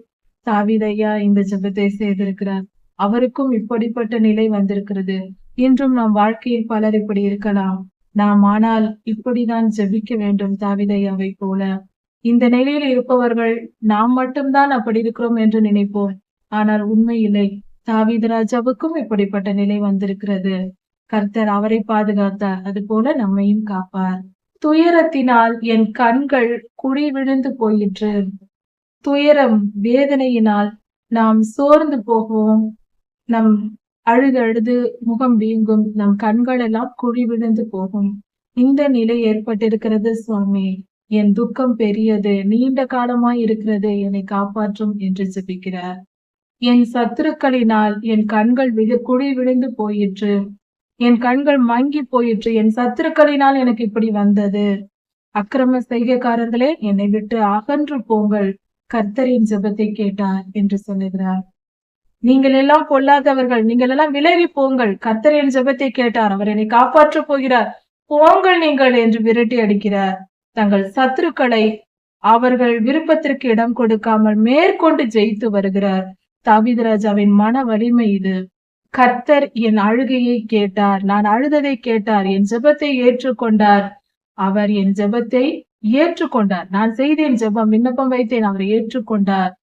தாவீதையா இந்த ஜெபத்தை செய்திருக்கிறார். அவருக்கும் இப்படிப்பட்ட நிலை வந்திருக்கிறது. இன்றும் நம் வாழ்க்கையில் பலர் இப்படி இருக்கலாம். நாம் ஆனால் இப்படிதான் ஜெபிக்க வேண்டும் தாவீதையாவை போல. இந்த நிலையில் இருப்பவர்கள் நாம் மட்டும்தான் அப்படி இருக்கிறோம் என்று நினைப்போம். ஆனால் உண்மை இல்லை. தாவீது ராஜாவுக்கும் இப்படிப்பட்ட நிலை வந்திருக்கிறது. கர்த்தர் அவரை பாதுகாத்தார், அது போல நம்மையும் காப்பார். துயரத்தினால் என் கண்கள் குழி விழுந்து போயிற்று. துயரம், வேதனையினால் நாம் சோர்ந்து போவோம். நம் அழுது அழுது முகம் வீங்கும். நம் கண்கள் எல்லாம் குழி விழுந்து போகும். இந்த நிலை ஏற்பட்டிருக்கிறது சுவாமி. என் துக்கம் பெரியது, நீண்ட காலமாய் இருக்கிறது, என்னை காப்பாற்றும் என்று ஜெபிக்கிறார். என் சத்துருக்களினால் என் கண்கள் குழி விழுந்து போயிற்று. என் கண்கள் மங்கி போயிற்று. என் சத்துருக்களினால் எனக்கு இப்படி வந்தது. அக்கிரம செய்கைக்காரர்களே, என்னை விட்டு அகன்று போங்கள். கர்த்தரின் ஜெபத்தை கேட்டார் என்று சொல்லுகிறார். நீங்கள் எல்லாம் பொல்லாதவர்கள், நீங்கள் எல்லாம் விலகி போங்கள். கர்த்தரின் ஜெபத்தை கேட்டார், அவர் என்னை காப்பாற்ற போகிறார். போங்கள் நீங்கள் என்று விரட்டி அடிக்கிறார். தங்கள் சத்துருக்களை அவர்கள் விருப்பத்திற்கு இடம் கொடுக்காமல் மேற்கொண்டு ஜெயித்து வருகிறார். தாவீது ராஜாவின் மன வலிமை இது. கர்த்தர் என் அழுகையை கேட்டார், நான் அழுததை கேட்டார், என் ஜெபத்தை ஏற்றுக்கொண்டார். அவர் என் ஜெபத்தை ஏற்றுக்கொண்டார். நான் செய்தேன் ஜெபம், விண்ணப்பம் வைத்தேன், அவர் ஏற்றுக்கொண்டார்.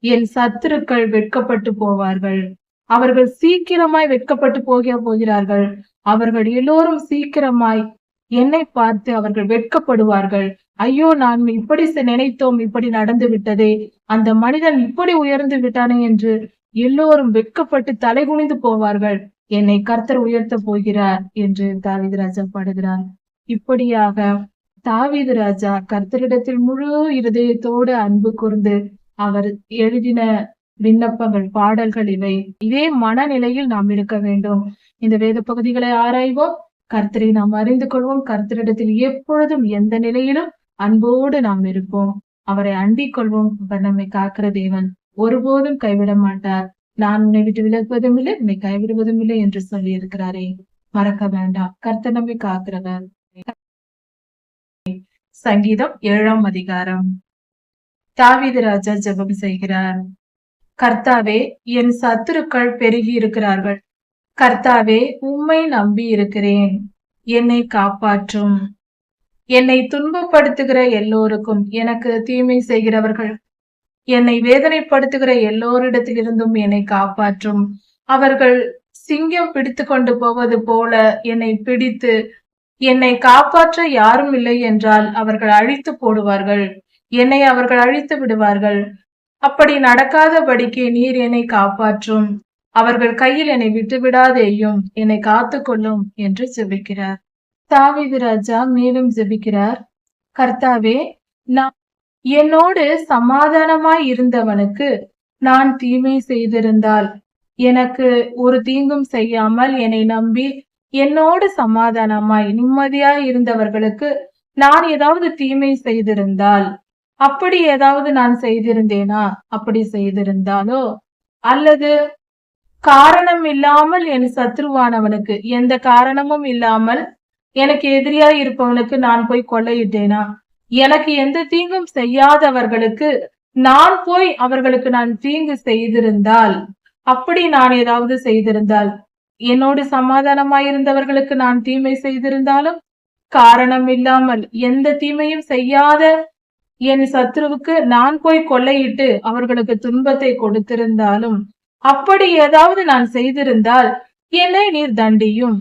என் சத்துருக்கள் வெட்கப்பட்டு போவார்கள். அவர்கள் சீக்கிரமாய் வெட்கப்பட்டு போகிறார்கள். அவர்கள் எல்லோரும் சீக்கிரமாய் என்னை பார்த்து அவர்கள் வெட்கப்படுவார்கள். ஐயோ, நான் இப்படி நினைத்தோம், இப்படி நடந்து விட்டதே, அந்த மனிதன் இப்படி உயர்ந்து விட்டானே என்று எல்லோரும் வெட்கப்பட்டு தலைகுனிந்து போவார்கள். என்னை கர்த்தர் உயர்த்த போகிறார் என்று தாவீது ராஜா பாடுகிறார். இப்படியாக தாவீது ராஜா கர்த்தரிடத்தில் முழு இருதயத்தோடு அன்பு கூர்ந்து அவர் எழுதின விண்ணப்பங்கள், பாடல்கள் இவை. இதே மனநிலையில் நாம் இருக்க வேண்டும். இந்த வேத பகுதிகளை ஆராய்வோம். கர்த்தரை நாம் அறிந்து கொள்வோம். கர்த்தரிடத்தில் எப்பொழுதும் எந்த நிலையிலும் அன்போடு நாம் இருப்போம். அவரை அண்டிக் கொள்வோம். அவர் நம்மை காக்கிற தேவன், ஒருபோதும் கைவிட மாட்டார். நான் உன்னை விட்டு விலகுவதும் இல்லை, உன்னை கைவிடுவதும் இல்லை என்று சொல்லி இருக்கிறாரே, மறக்க வேண்டாம். கர்த்தர் நம்மை காக்கிறவர். சங்கீதம் 7ஆம் அதிகாரம். தாவீது ராஜா ஜெபம் செய்கிறார். கர்த்தாவே, என் சத்துருக்கள் பெருகி இருக்கிறார்கள். கர்த்தாவே, உம்மை நம்பி இருக்கிறேன். என்னை காப்பாற்றும். என்னை துன்பப்படுத்துகிற எல்லோருக்கும், எனக்கு தீமை செய்கிறவர்கள், என்னை வேதனைப்படுத்துகிற எல்லோரிடத்திலிருந்தும் என்னை காப்பாற்றும். அவர்கள் சிங்கம் பிடித்து கொண்டு போவது போல என்னை பிடித்து, என்னை காப்பாற்ற யாரும் இல்லை என்றால் அவர்கள் அழித்து போடுவார்கள். என்னை அவர்கள் அழித்து விடுவார்கள். அப்படி நடக்காதபடிக்கு நீர் என்னை காப்பாற்றும். அவர்கள் கையில் என்னை விட்டு விடாதேயும், என்னை காத்துக்கொள்ளும் என்று ஜெபிக்கிறார். தாவீது ராஜா மேலும் ஜெபிக்கிறார். கர்த்தாவே, நான் என்னோடு சமாதானமாய் இருந்தவனுக்கு நான் தீமை செய்திருந்தால் எனக்கு ஒரு தீங்கும் செய்யாமல் என்னை நம்பி என்னோடு சமாதானமாய் நிம்மதியாய் இருந்தவர்களுக்கு நான் ஏதாவது தீமை செய்திருந்தால், அப்படி ஏதாவது நான் செய்திருந்தேனா? அப்படி செய்திருந்தாலோ, அல்லது காரணம் இல்லாமல் என் சத்ருவானவனுக்கு, எந்த காரணமும் இல்லாமல் எனக்கு எதிரியாய் இருப்பவனுக்கு நான் போய் கொள்ளையிட்டேனா? எனக்கு எந்த தீங்கும் செய்யாதவர்களுக்கு நான் போய் அவர்களுக்கு நான் தீங்கு செய்திருந்தால், அப்படி நான் ஏதாவது செய்திருந்தால், என்னோடு சமாதானமாயிருந்தவர்களுக்கு நான் தீமை செய்திருந்தாலும், காரணம் இல்லாமல் எந்த தீமையும் செய்யாத என் சத்ருவுக்கு நான் போய் கொள்ளையிட்டு அவர்களுக்கு துன்பத்தை கொடுத்திருந்தாலும், அப்படி ஏதாவது நான் செய்திருந்தால் என்னை நீர் தண்டியும்,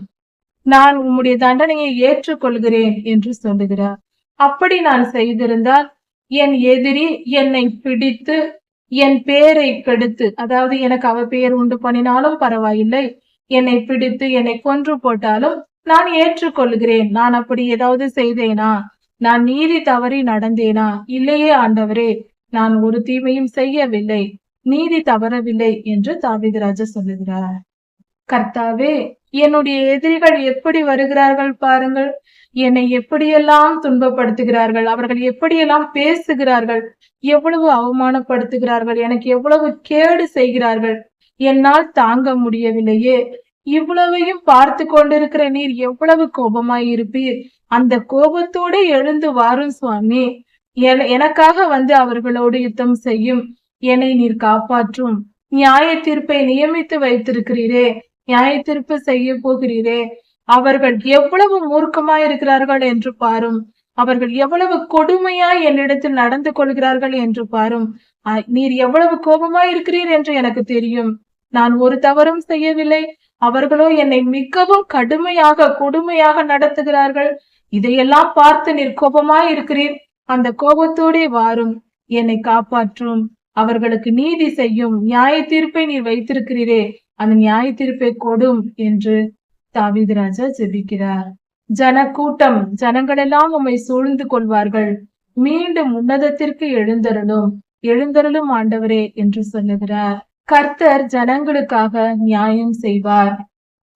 நான் உம்முடைய தண்டனையை ஏற்றுக்கொள்கிறேன் என்று சொல்லுகிறார். அப்படி நான் செய்திருந்தால் என் எதிரி என்னை பிடித்து என் பேரை கெடுத்து, அதாவது எனக்கு அவ பெயர் உண்டு பண்ணினாலும் பரவாயில்லை, என்னை பிடித்து என்னை கொன்று போட்டாலும் நான் ஏற்றுக்கொள்கிறேன். நான் அப்படி ஏதாவது செய்தேனா? நான் நீதி தவறி நடந்தேனா? இல்லையே ஆண்டவரே, நான் ஒரு தீமையும் செய்யவில்லை, நீதி தவறவில்லை என்று தாவீது ராஜா சொல்லுகிறார். கர்த்தாவே, என்னுடைய எதிரிகள் எப்படி வருகிறார்கள் பாருங்கள், என்னை எப்படியெல்லாம் துன்பப்படுத்துகிறார்கள், அவர்கள் எப்படியெல்லாம் பேசுகிறார்கள், எவ்வளவு அவமானப்படுத்துகிறார்கள், எனக்கு எவ்வளவு கேடு செய்கிறார்கள், என்னால் தாங்க முடியவில்லையே. இவ்வளவையும் பார்த்து கொண்டிருக்கிற நீர் எவ்வளவு கோபமாய் இருப்பீர். அந்த கோபத்தோடு எழுந்து வாரும் சுவாமி, எனக்காக வந்து அவர்களோடு யுத்தம் செய்யும், என்னை நீர் காப்பாற்றும். நியாய தீர்ப்பை நியமித்து வைத்திருக்கிறீரே, நியாய தீர்ப்பு செய்ய போகிறீரே, அவர்கள் எவ்வளவு மூர்க்கமாய் இருக்கிறார்கள் என்று பாரும், அவர்கள் எவ்வளவு கொடுமையாய் என்னிடத்தில் நடந்து கொள்கிறார்கள் என்று பாரும். நீர் எவ்வளவு கோபமாய் இருக்கிறீர் என்று எனக்கு தெரியும். நான் ஒரு தவறும் செய்யவில்லை, அவர்களோ என்னை மிகவும் கடுமையாக கொடுமையாக நடத்துகிறார்கள். இதையெல்லாம் பார்த்து நீர் கோபமாய் இருக்கிறீர். அந்த கோபத்தோடே வாரும், என்னை காப்பாற்றும், அவர்களுக்கு நீதி செய்யும், நியாய தீர்ப்பை நீர் வைத்திருக்கிறீரே, அந்த நியாய தீர்ப்பை கொடும் என்று தாவீது ராஜா ஜெபிக்கிறார். கூட்டம், ஜனங்கள் எல்லாம் உம்மை சூழ்ந்து கொள்வார்கள். மீண்டும் உன்னதத்திற்கு எழுந்தருளும் ஆண்டவரே என்று சொல்லுகிறார். கர்த்தர் ஜனங்களுக்காக நியாயம் செய்வார்.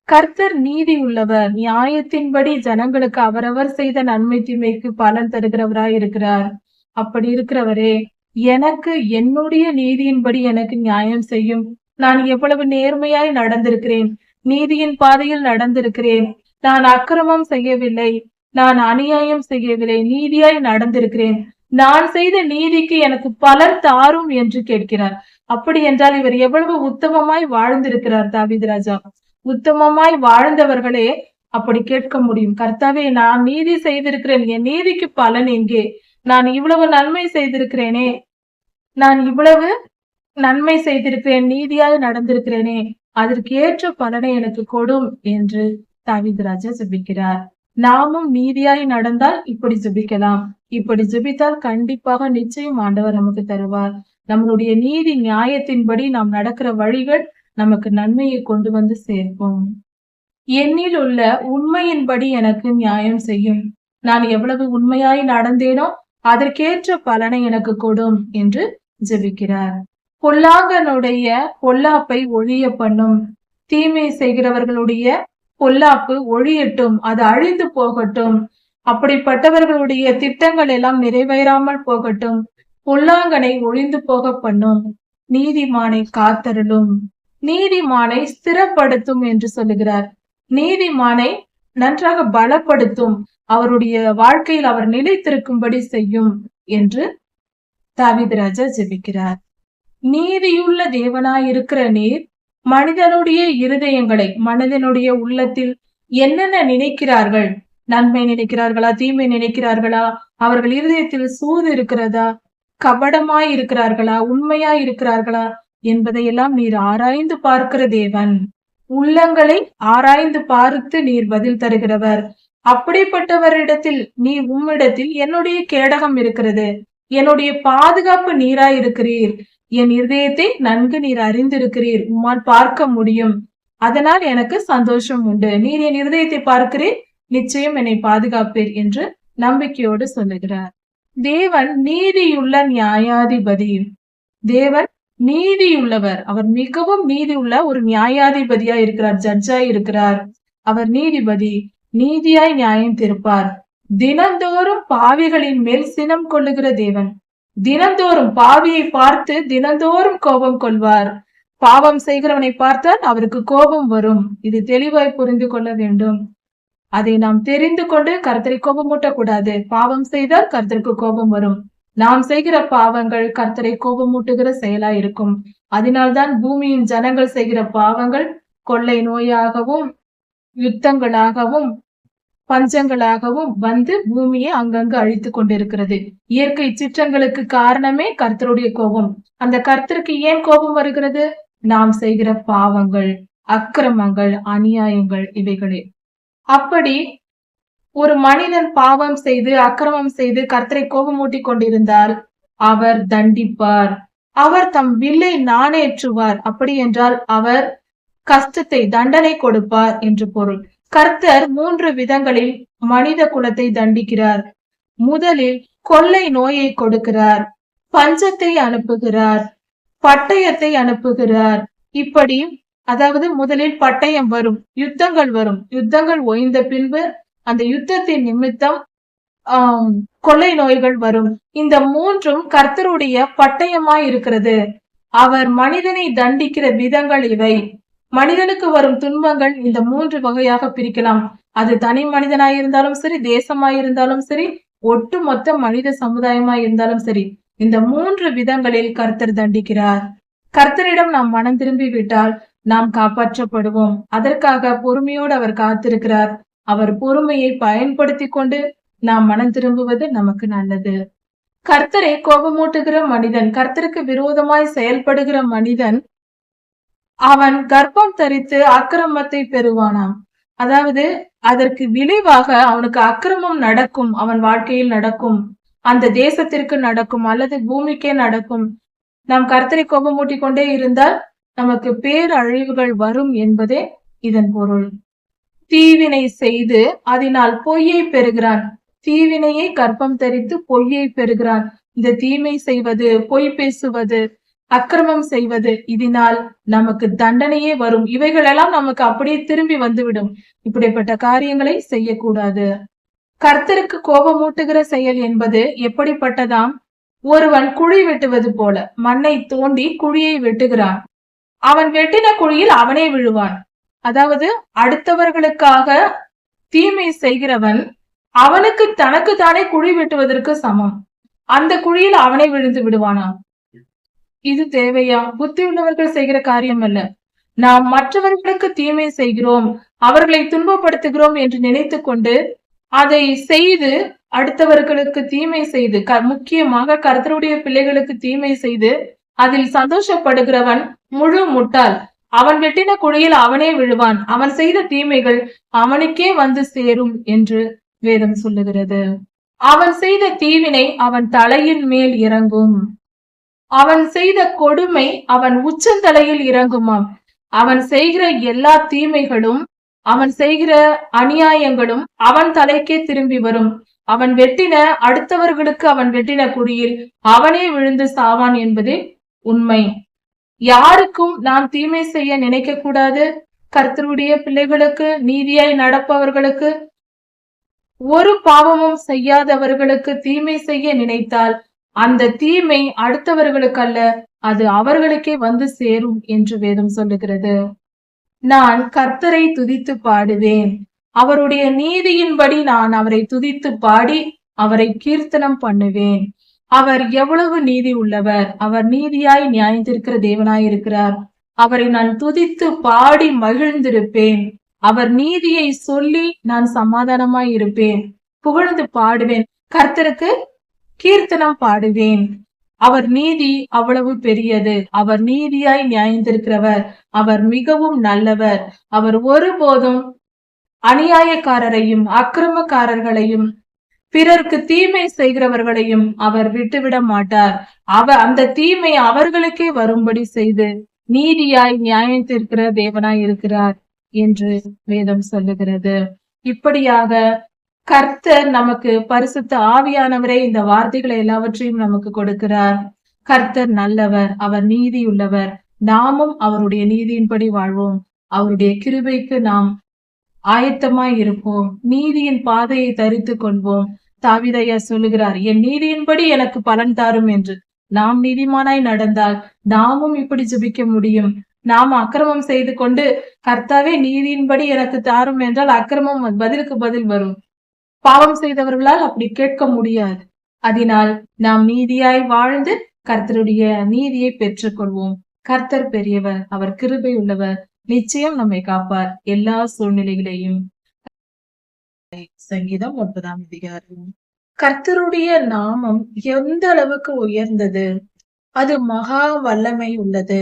கர்த்தர் நீதி உள்ளவர். நியாயத்தின்படி ஜனங்களுக்கு அவரவர் செய்த நன்மை தீமைக்கு பலன் தருகிறவராய் இருக்கிறார். அப்படி இருக்கிறவரே, எனக்கு என்னுடைய நீதியின்படி எனக்கு நியாயம் செய்யும். நான் எவ்வளவு நேர்மையாய் நடந்திருக்கிறேன், நீதியின் பாதையில் நடந்திருக்கிறேன். நான் அக்கிரமம் செய்யவில்லை, நான் அநியாயம் செய்யவில்லை, நீதியாய் நடந்திருக்கிறேன். நான் செய்த நீதிக்கு எனக்கு பலன் தாரும் என்று கேட்கிறார். அப்படி என்றால் இவர் எவ்வளவு உத்தமமாய் வாழ்ந்திருக்கிறார் தாவீது ராஜா. உத்தமமாய் வாழ்ந்தவர்களே அப்படி கேட்க முடியும். கர்த்தாவே, நான் நீதி செய்திருக்கிறேன், என் நீதிக்கு பலன் எங்கே? நான் இவ்வளவு நன்மை செய்திருக்கிறேனே, நான் இவ்வளவு நன்மை செய்திருக்கிறேன், நீதியாய் நடந்திருக்கிறேனே, அதற்கு ஏற்ற பலனை எனக்கு கொடும் என்று தாவீது ராஜா ஜெபிக்கிறார். நாமும் நீதியாய் நடந்தால் இப்படி ஜெபிக்கலாம். இப்படி ஜெபித்தால் கண்டிப்பாக நிச்சயம் ஆண்டவர் நமக்கு தருவார். நம்மளுடைய நீதி நியாயத்தின்படி நாம் நடக்கிற வழிகள் நமக்கு நன்மையை கொண்டு வந்து சேர்ப்போம். என்னில் உள்ள உண்மையின்படி எனக்கு நியாயம் செய்யும். நான் எவ்வளவு உண்மையாய் நடந்தேனோ அதற்கேற்ற பலனை எனக்கு கொடும் என்று ஜெபிக்கிறார். பொல்லாங்கனுடைய பொல்லாப்பை ஒழிய பண்ணும். தீமை செய்கிறவர்களுடைய பொல்லாப்பு ஒழியட்டும், அது அழிந்து போகட்டும். அப்படிப்பட்டவர்களுடைய திட்டங்கள் எல்லாம் நிறைவேறாமல் போகட்டும். பொல்லாங்கனை ஒழிந்து போக பண்ணும். நீதிமானை காத்தருளும். நீதிமானை ஸ்திரப்படுத்தும் என்று சொல்லுகிறார். நீதிமானை நன்றாக பலப்படுத்தும், அவருடைய வாழ்க்கையில் அவர் நிலைத்திருக்கும்படி செய்யும் என்று தாவீது ராஜா ஜெபிக்கிறார். நீதியுள்ள தேவனாய் இருக்கிற நீர் மனிதனுடைய இருதயங்களை, மனிதனுடைய உள்ளத்தில் என்னென்ன நினைக்கிறார்கள், நன்மை நினைக்கிறார்களா, தீமை நினைக்கிறார்களா, அவர்கள் இருதயத்தில் சூது இருக்கிறதா, கபடமாய் இருக்கிறார்களா, உண்மையாய் இருக்கிறார்களா என்பதையெல்லாம் நீர் ஆராய்ந்து பார்க்கிற தேவன். உள்ளங்களை ஆராய்ந்து பார்த்து நீர் பதில் தருகிறவர். அப்படிப்பட்டவரிடத்தில் நீ உம்மிடத்தில் என்னுடைய கேடகம் இருக்கிறது, என்னுடைய பாதுகாப்பு நீராய் இருக்கிறீர், என் இருதயத்தை நன்கு நீர் அறிந்திருக்கிறீர், உம்மால் பார்க்க முடியும், அதனால் எனக்கு சந்தோஷம் உண்டு. நீர் என் இருதயத்தை பார்க்கிறீர், நிச்சயம் என்னை பாதுகாப்பீர் என்று நம்பிக்கையோடு சொல்லுகிறார். தேவன் நீதியுள்ள நியாயாதிபதி. தேவன் நீதியுள்ளவர். அவர் மிகவும் நீதியுள்ள ஒரு நியாயாதிபதியா இருக்கிறார். ஜட்ஜா இருக்கிறார். அவர் நீதிபதி. நீதியாய் நியாயம் தீர்ப்பார். தினந்தோறும் பாவிகளின் மேல் சினம் கொள்ளுகிற தேவன். தினந்தோறும் பாவியை பார்த்து தினந்தோறும் கோபம் கொள்வார். பாவம் செய்கிறவனை பார்த்தால் அவருக்கு கோபம் வரும். இது தெளிவாய் புரிந்து கொள்ள வேண்டும். அதை நாம் தெரிந்து கொண்டு கர்த்தரை கோபமூட்டக்கூடாது. பாவம் செய்தால் கர்த்தருக்கு கோபம் வரும். நாம் செய்கிற பாவங்கள் கர்த்தரை கோபமூட்டுகிற செயலா இருக்கும். அதனால்தான் பூமியின் ஜனங்கள் செய்கிற பாவங்கள் கொள்ளை நோயாகவும் யுத்தங்களாகவும் பஞ்சங்களாகவும் வந்து பூமியை அங்கங்கு அழித்து கொண்டிருக்கிறது. இயற்கை சிற்றங்களுக்கு காரணமே கர்த்தருடைய கோபம். அந்த கர்த்தருக்கு ஏன் கோபம் வருகிறது? நாம் செய்கிற பாவங்கள், அக்கிரமங்கள், அநியாயங்கள் இவைகளே. அப்படி ஒரு மனிதன் பாவம் செய்து அக்கிரமம் செய்து கர்த்தரை கோபமூட்டி கொண்டிருந்தால் அவர் தண்டிப்பார். அவர் தம் வில்லை நாணேற்றுவார். அப்படி என்றால் அவர் கஷ்டத்தை தண்டனை கொடுப்பார் என்று பொருள். கர்த்தர் 3 விதங்களில் மனித குலத்தை தண்டிக்கிறார். முதலில் கொள்ளை நோயை கொடுக்கிறார், பஞ்சத்தை அனுப்புகிறார், பட்டயத்தை அனுப்புகிறார். இப்படி அதாவது முதலில் பட்டயம் வரும், யுத்தங்கள் வரும். யுத்தங்கள் ஓய்ந்த பின்பு அந்த யுத்தத்தின் நிமித்தம் கொள்ளை நோய்கள் வரும். இந்த 3ம் கர்த்தருடைய பட்டயமாய் இருக்கிறது. அவர் மனிதனை தண்டிக்கிற விதங்கள் இவை. மனிதனுக்கு வரும் துன்பங்கள் இந்த 3 வகையாக பிரிக்கலாம். அது தனி மனிதனாயிருந்தாலும் சரி, தேசமாயிருந்தாலும் சரி, ஒட்டுமொத்த மனித சமுதாயமாய் இருந்தாலும் சரி, இந்த 3 விதங்களில் கர்த்தர் தண்டிக்கிறார். கர்த்தரிடம் நாம் மனம் திரும்பி விட்டால் நாம் காப்பாற்றப்படுவோம். அதற்காக பொறுமையோடு அவர் காத்திருக்கிறார். அவர் பொறுமையை பயன்படுத்தி கொண்டு நாம் மனம் திரும்புவது நமக்கு நல்லது. கர்த்தரை கோபமூட்டுகிற மனிதன், கர்த்தருக்கு விரோதமாய் செயல்படுகிற மனிதன், அவன் கர்ப்பம் தரித்து அக்கிரமத்தை பெறுவானாம். அதாவது அதற்கு விளைவாக அவனுக்கு அக்கிரமம் நடக்கும், அவன் வாழ்க்கையில் நடக்கும், அந்த தேசத்திற்கு நடக்கும், அல்லது பூமிக்கே நடக்கும். நாம் கர்த்தரை கோபமூட்டி கொண்டே இருந்தால் நமக்கு பேரழிவுகள் வரும் என்பதே இதன் பொருள். தீவினை செய்து அதனால் பொய்யை பெறுகிறான். தீவினையை கர்ப்பம் தரித்து பொய்யை பெறுகிறான். இந்த தீமை செய்வது, பொய் பேசுவது, அக்கிரமம் செய்வது, இதனால் நமக்கு தண்டனையே வரும். இவைகளெல்லாம் நமக்கு அப்படியே திரும்பி வந்துவிடும். இப்படிப்பட்ட காரியங்களை செய்யக்கூடாது. கர்த்தருக்கு கோபமூட்டுகிற செயல் என்பது எப்படிப்பட்டதாம்? ஒருவன் குழி வெட்டுவது போல மண்ணை தோண்டி குழியை வெட்டுகிறான். அவன் வெட்டின குழியில் அவனே விழுவான். அதாவது அடுத்தவர்களுக்காக தீமை செய்கிறவன் அவனுக்கு தனக்கு தானே குழி வெட்டுவதற்கு சமம். அந்த குழியில் அவனே விழுந்து விடுவானாம். இது தேவையா? புத்தி உள்ளவர்கள் செய்கிற காரியம் அல்ல. நாம் மற்றவர்களுக்கு தீமை செய்கிறோம், அவர்களை துன்பப்படுத்துகிறோம் என்று நினைத்து கொண்டு அதை செய்து அடுத்தவர்களுக்கு தீமை செய்து, முக்கியமாக கர்த்தருடைய பிள்ளைகளுக்கு தீமை செய்து அதில் சந்தோஷப்படுகிறவன் முழு முட்டாள். அவன் வெட்டின குழியில் அவனே விழுவான். அவன் செய்த தீமைகள் அவனுக்கே வந்து சேரும் என்று வேதம் சொல்லுகிறது. அவன் செய்த தீவினை அவன் தலையின் மேல் இறங்கும். அவன் செய்த கொடுமை அவன் உச்சந்தலையில் இறங்குமாம். அவன் செய்கிற எல்லா தீமைகளும், அவன் செய்கிற அநியாயங்களும் அவன் தலைக்கே திரும்பி வரும். அவன் வெட்டின அடுத்தவர்களுக்கு அவன் வெட்டின குழியில் அவனே விழுந்து சாவான் என்பதே உண்மை. யாருக்கும் நாம் தீமை செய்ய நினைக்க கூடாது. கர்த்தருடைய பிள்ளைகளுக்கு, நீதியாய் நடப்பவர்களுக்கு, ஒரு பாவமும் செய்யாதவர்களுக்கு தீமை செய்ய நினைத்தால் அந்த தீமை அடுத்தவர்களுக்கு அல்ல, அது அவர்களுக்கே வந்து சேரும் என்று வேதம் சொல்லுகிறது. நான் கர்த்தரை துதித்து பாடுவேன். அவருடைய நீதியின்படி நான் அவரை துதித்து பாடி அவரை கீர்த்தனம் பண்ணுவேன். அவர் எவ்வளவு நீதி உள்ளவர்! அவர் நீதியாய் நியாயத்திருக்கிற தேவனாய் இருக்கிறார். அவரை நான் துதித்து பாடி மகிழ்ந்திருப்பேன். அவர் நீதியை சொல்லி நான் சமாதானமாய் இருப்பேன். புகழ்ந்து பாடுவேன். கர்த்தருக்கு கீர்த்தனம் பாடுவேன். அவர் நீதி அவ்வளவு பெரியது. அவர் நீதியாய் நியாயந்திருக்கிறவர். அவர் மிகவும் நல்லவர். அவர் ஒருபோதும் அநியாயக்காரரையும் அக்கிரமக்காரர்களையும் பிறருக்கு தீமை செய்கிறவர்களையும் அவர் விட்டுவிட மாட்டார். அந்த தீமை அவர்களுக்கே வரும்படி செய்து நீதியாய் நியாயத்திருக்கிற தேவனாய் இருக்கிறார் என்று வேதம் சொல்லுகிறது. இப்படியாக கர்த்தர் நமக்கு பரிசுத்த ஆவியானவரே இந்த வார்த்தைகளை எல்லாவற்றையும் நமக்கு கொடுக்கிறார். கர்த்தர் நல்லவர், அவர் நீதியுள்ளவர். நாமும் அவருடைய நீதியின்படி வாழ்வோம். அவருடைய கிருபைக்கு நாம் ஆயத்தமாய் இருப்போம். நீதியின் பாதையை தரித்துக் கொள்வோம். தாவீதையா சொல்லுகிறார், என் நீதியின்படி எனக்கு பலன் தாரும் என்று. நாம் நீதிமானாய் நடந்தால் நாமும் இப்படி ஜெபிக்க முடியும். நாம் அக்கிரமம் செய்து கொண்டு கர்த்தாவே நீதியின்படி எனக்கு தாரும் என்றால் அக்கிரமம் பதிலுக்கு பதில் வரும். பாவம் செய்தவர்களால் அப்படி கேட்க முடியாது. அதனால் நாம் நீதியாய் வாழ்ந்து கர்த்தருடைய நீதியை பெற்றுக்கொள்வோம். கர்த்தர் பெரியவர், அவர் கிருபை உள்ளவர். நிச்சயம் நம்மை காப்பார் எல்லா சூழ்நிலைகளையும். சங்கீதம் 9ஆம் அதிகாரம். கர்த்தருடைய நாமம் எந்த அளவுக்கு உயர்ந்தது, அது மகா வல்லமை உள்ளது.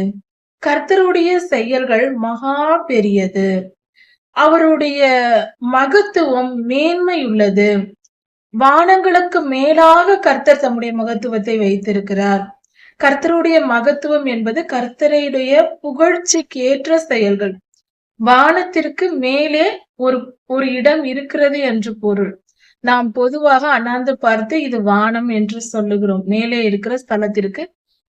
கர்த்தருடைய செயல்கள் மகா பெரியது. அவருடைய மகத்துவம் மேன்மை உள்ளது. வானங்களுக்கு மேலாக கர்த்தர் தம்முடைய மகத்துவத்தை வைத்திருக்கிறார். கர்த்தருடைய மகத்துவம் என்பது கர்த்தருடைய புகழ்ச்சிக்கு ஏற்ற செயல்கள். வானத்திற்கு மேலே ஒரு இடம் இருக்கிறது என்று பொருள். நாம் பொதுவாக அண்ணாந்து பார்த்து இது வானம் என்று சொல்லுகிறோம். மேலே இருக்கிற ஸ்தலத்திற்கு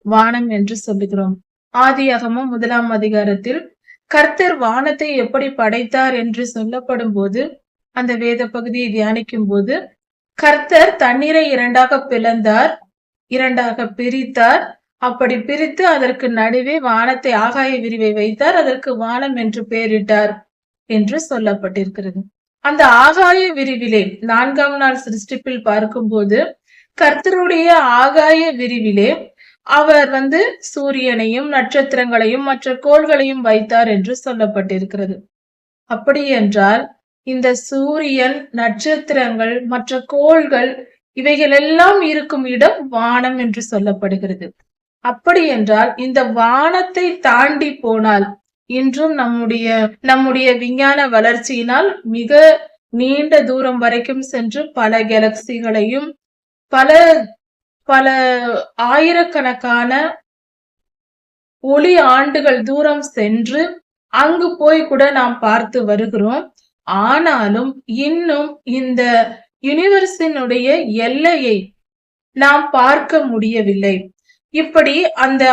வானம் என்று சொல்லுகிறோம். ஆதியாகமம் 1ஆம் அதிகாரத்தில் கர்த்தர் வானத்தை எப்படி படைத்தார் என்று சொல்லப்படும் போது, அந்த வேத பகுதியை தியானிக்கும் போது, கர்த்தர் தண்ணீரை இரண்டாக பிளந்தார், இரண்டாக பிரித்தார். அப்படி பிரித்து அதற்கு நடுவே வானத்தை ஆகாய விரிவை வைத்தார். அதற்கு வானம் என்று பெயரிட்டார் என்று சொல்லப்பட்டிருக்கிறது. அந்த ஆகாய விரிவிலே 4ஆம் நாள் சிருஷ்டிப்பில் பார்க்கும்போது, கர்த்தருடைய ஆகாய விரிவிலே அவர் சூரியனையும் நட்சத்திரங்களையும் மற்ற கோள்களையும் வைத்தார் என்று சொல்லப்பட்டிருக்கிறது. அப்படி என்றால் இந்த சூரியன், நட்சத்திரங்கள், மற்ற கோள்கள் இவைகள் எல்லாம் இருக்கும் இடம் வானம் என்று சொல்லப்படுகிறது. அப்படி என்றால் இந்த வானத்தை தாண்டி போனால், இன்றும் நம்முடைய விஞ்ஞான வளர்ச்சியினால் மிக நீண்ட தூரம் வரைக்கும் சென்று பல கேலக்சிகளையும் பல பல ஆயிரக்கணக்கான ஒளி ஆண்டுகள் தூரம் சென்று அங்கு போய் கூட நாம் பார்த்து வருகிறோம். ஆனாலும் இன்னும் இந்த யூனிவர்ஸினுடைய எல்லையை நாம் பார்க்க முடியவில்லை. இப்படி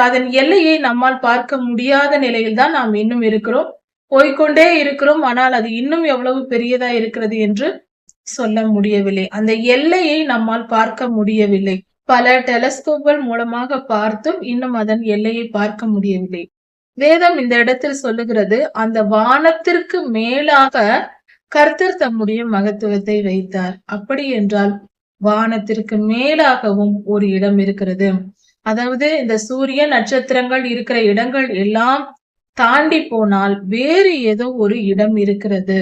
அதன் எல்லையை நம்மால் பார்க்க முடியாத நிலையில் தான் நாம் இன்னும் இருக்கிறோம், போய்கொண்டே இருக்கிறோம். ஆனால் அது இன்னும் எவ்வளவு பெரியதா இருக்கிறது என்று சொல்ல முடியவில்லை. அந்த எல்லையை நம்மால் பார்க்க முடியவில்லை. பல டெலஸ்கோப்கள் மூலமாக பார்த்தும் இன்னும் அதன் எல்லையை பார்க்க முடியவில்லை. வேதம் இந்த இடத்தில் சொல்லுகிறது, அந்த வானத்திற்கு மேலாக கர்த்தர் தம்முடைய மகத்துவத்தை வைத்தார். அப்படி என்றால் வானத்திற்கு மேலாகவும் ஒரு இடம் இருக்கிறது. அதாவது இந்த சூரிய நட்சத்திரங்கள் இருக்கிற இடங்கள் எல்லாம் தாண்டி போனால் வேறு ஏதோ ஒரு இடம் இருக்கிறது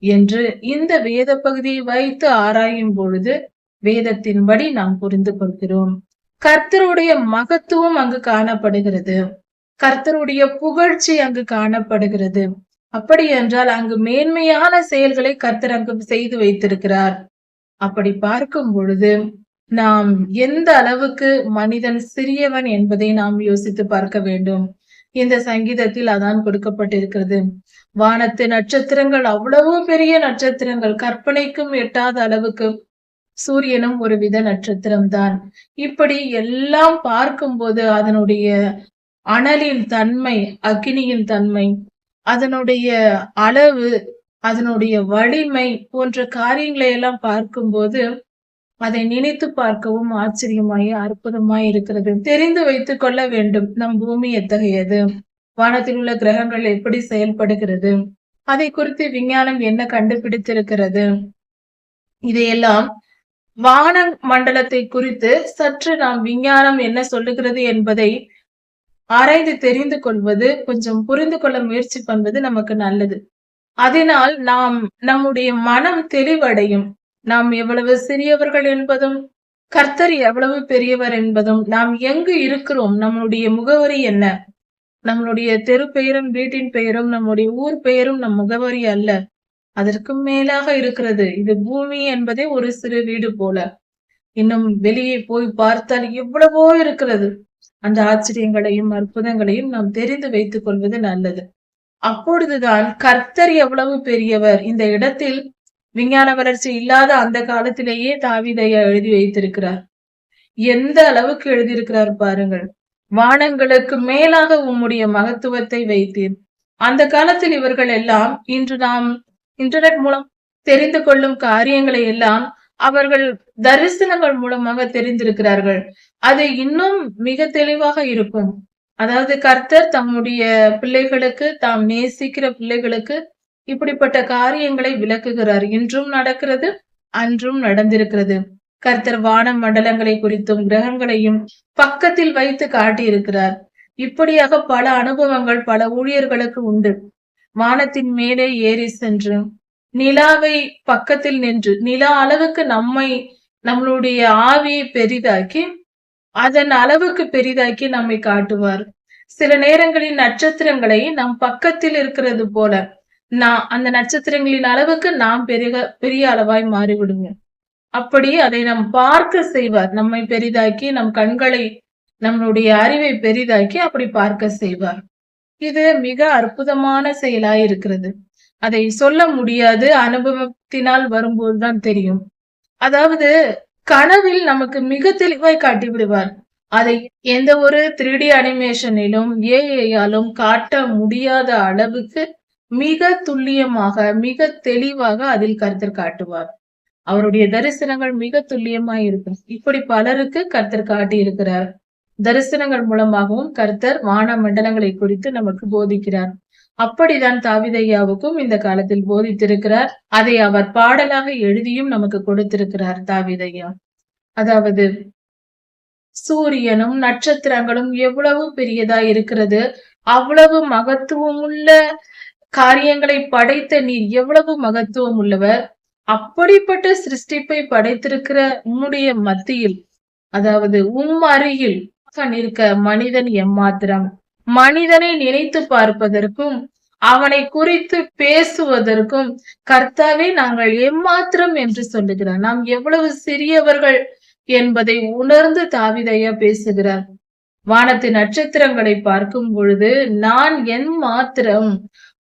என்று இந்த வேத பகுதியை வைத்து ஆராயும் பொழுது வேதத்தின்படி நாம் புரிந்து கொள்கிறோம். கர்த்தருடைய மகத்துவம் அங்கு காணப்படுகிறது. கர்த்தருடைய புகழ்ச்சி அங்கு காணப்படுகிறது. அப்படி என்றால் அங்கு மேன்மையான செயல்களை கர்த்தர் அங்கு செய்து வைத்திருக்கிறார். அப்படி பார்க்கும் பொழுது நாம் எந்த அளவுக்கு மனிதன் சிறியவன் என்பதை நாம் யோசித்து பார்க்க வேண்டும். இந்த சங்கீதத்தில் அதான் கொடுக்கப்பட்டிருக்கிறது. வானத்து நட்சத்திரங்கள் அவ்வளவு பெரிய நட்சத்திரங்கள், கற்பனைக்கும் எட்டாத அளவுக்கு. சூரியனும் ஒரு வித நட்சத்திரம்தான். இப்படி எல்லாம் பார்க்கும்போது அதனுடைய அனலின் தன்மை, அக்னியின் தன்மை, அதனுடைய அளவு, அதனுடைய வலிமை போன்ற காரியங்களை எல்லாம் பார்க்கும்போது அதை நினைத்து பார்க்கவும் ஆச்சரியமாய் அற்புதமாய் இருக்கிறது. தெரிந்து வைத்துக் கொள்ள வேண்டும், நம் பூமி எத்தகையது, வானத்தில் உள்ள கிரகங்கள் எப்படி செயல்படுகிறது, அதை குறித்து விஞ்ஞானம் என்ன கண்டுபிடித்திருக்கிறது. இதையெல்லாம் வான மண்டலத்தை குறித்து சற்று நாம் விஞ்ஞானம் என்ன சொல்லுகிறது என்பதை ஆராய்ந்து தெரிந்து கொள்வது, கொஞ்சம் புரிந்து கொள்ள முயற்சி பண்ணுவது நமக்கு நல்லது. அதனால் நம்முடைய மனம் தெளிவடையும். நாம் எவ்வளவு சிறியவர்கள் என்பதும், கர்த்தர் எவ்வளவு பெரியவர் என்பதும், நாம் எங்கு இருக்கிறோம், நம்மளுடைய முகவரி என்ன, நம்மளுடைய தெரு பெயரும் வீட்டின் பெயரும் நம்முடைய ஊர் பெயரும் நம் முகவரி அல்ல, அதற்கு மேலாக இருக்கிறது. இது பூமி என்பதே ஒரு சிறு வீடு போல. இன்னும் வெளியே போய் பார்த்தால் எவ்வளவோ இருக்கிறது. அந்த ஆச்சரியங்களையும் அற்புதங்களையும் நாம் தெரிந்து வைத்துக் கொள்வது நல்லது. அப்பொழுதுதான் கர்த்தர் எவ்வளவு பெரியவர். இந்த இடத்தில் விஞ்ஞான வளர்ச்சி இல்லாத அந்த காலத்திலேயே தாவீதையா எழுதி வைத்திருக்கிறார். எந்த அளவுக்கு எழுதியிருக்கிறார் பாருங்கள். வானங்களுக்கு மேலாக உம்முடைய மகத்துவத்தை வைத்தீர். அந்த காலத்தில் இவர்கள் எல்லாம் இன்று நாம் இன்டர்நெட் மூலம் தெரிந்து கொள்ளும் காரியங்களை எல்லாம் அவர்கள் தரிசனங்கள் மூலமாக தெரிந்திருக்கிறார்கள். அது இன்னும் மிக தெளிவாக இருக்கும். அதாவது கர்த்தர் தம்முடைய பிள்ளைகளுக்கு, தாம் நேசிக்கிற பிள்ளைகளுக்கு இப்படிப்பட்ட காரியங்களை விளக்குகிறார். இன்றும் நடக்கிறது, அன்றும் நடந்திருக்கிறது. கர்த்தர் வான மண்டலங்களை குறித்தும் கிரகங்களையும் பக்கத்தில் வைத்து காட்டியிருக்கிறார். இப்படியாக பல அனுபவங்கள் பல ஊழியர்களுக்கு உண்டு. வானத்தின் மேலே ஏறி சென்று நிலாவை பக்கத்தில் நின்று நிலா அளவுக்கு நம்மளுடைய ஆவியை பெரிதாக்கி அதன் அளவுக்கு பெரிதாக்கி நம்மை காட்டுவார். சில நேரங்களில் நட்சத்திரங்களை நம் பக்கத்தில் இருக்கிறது போல அந்த நட்சத்திரங்களின் அளவுக்கு நாம் பெரிய அளவாய் மாறிவிடுங்க. அப்படி அதை நாம் பார்க்க செய்வார். நம்மை பெரிதாக்கி நம் கண்களை, நம்மளுடைய அறிவை பெரிதாக்கி அப்படி பார்க்க செய்வார். இது மிக அற்புதமான செயலாய் இருக்கிறது. அதை சொல்ல முடியாது, அனுபவத்தினால் வரும்போதுதான் தெரியும். அதாவது கனவில் நமக்கு மிக தெளிவாய் காட்டி விடுவார். அதை எந்த ஒரு 3D அனிமேஷனிலும் ஏஐயாலும் காட்ட முடியாத அளவுக்கு மிக துல்லியமாக மிக தெளிவாக அதில் கர்த்தர் காட்டுவார். அவருடைய தரிசனங்கள் மிக துல்லியமாய் இருக்கும். இப்படி பலருக்கு கர்த்தர் காட்டி இருக்கிறார். தரிசனங்கள் மூலமாகவும் கர்த்தர் வான மண்டலங்களை குறித்து நமக்கு போதிக்கிறார். அப்படிதான் தாவீதையாவுக்கும் இந்த காலத்தில் போதித்திருக்கிறார். அதை அவர் பாடலாக எழுதியும் நமக்கு கொடுத்திருக்கிறார் தாவீதையா. அதாவது சூரியனும் நட்சத்திரங்களும் எவ்வளவு பெரியதா இருக்கிறது, அவ்வளவு மகத்துவம் உள்ள காரியங்களை படைத்த நீர் எவ்வளவு மகத்துவம் உள்ளவர். அப்படிப்பட்ட சிருஷ்டிப்பை படைத்திருக்கிற உம்முடைய மத்தியில், அதாவது அருகில் இருக்க மனிதன் எம்மாத்திரம். மனிதனை நினைத்து பார்ப்பதற்கும் அவனை குறித்து பேசுவதற்கும் கர்த்தாவே நாங்கள் எம்மாத்திரம் என்று சொல்லுகிறார். நாம் எவ்வளவு சிறியவர்கள் என்பதை உணர்ந்து தாவீதையா பேசுகிறார். வானத்து நட்சத்திரங்களை பார்க்கும் பொழுது நான் என் மாத்திரம்,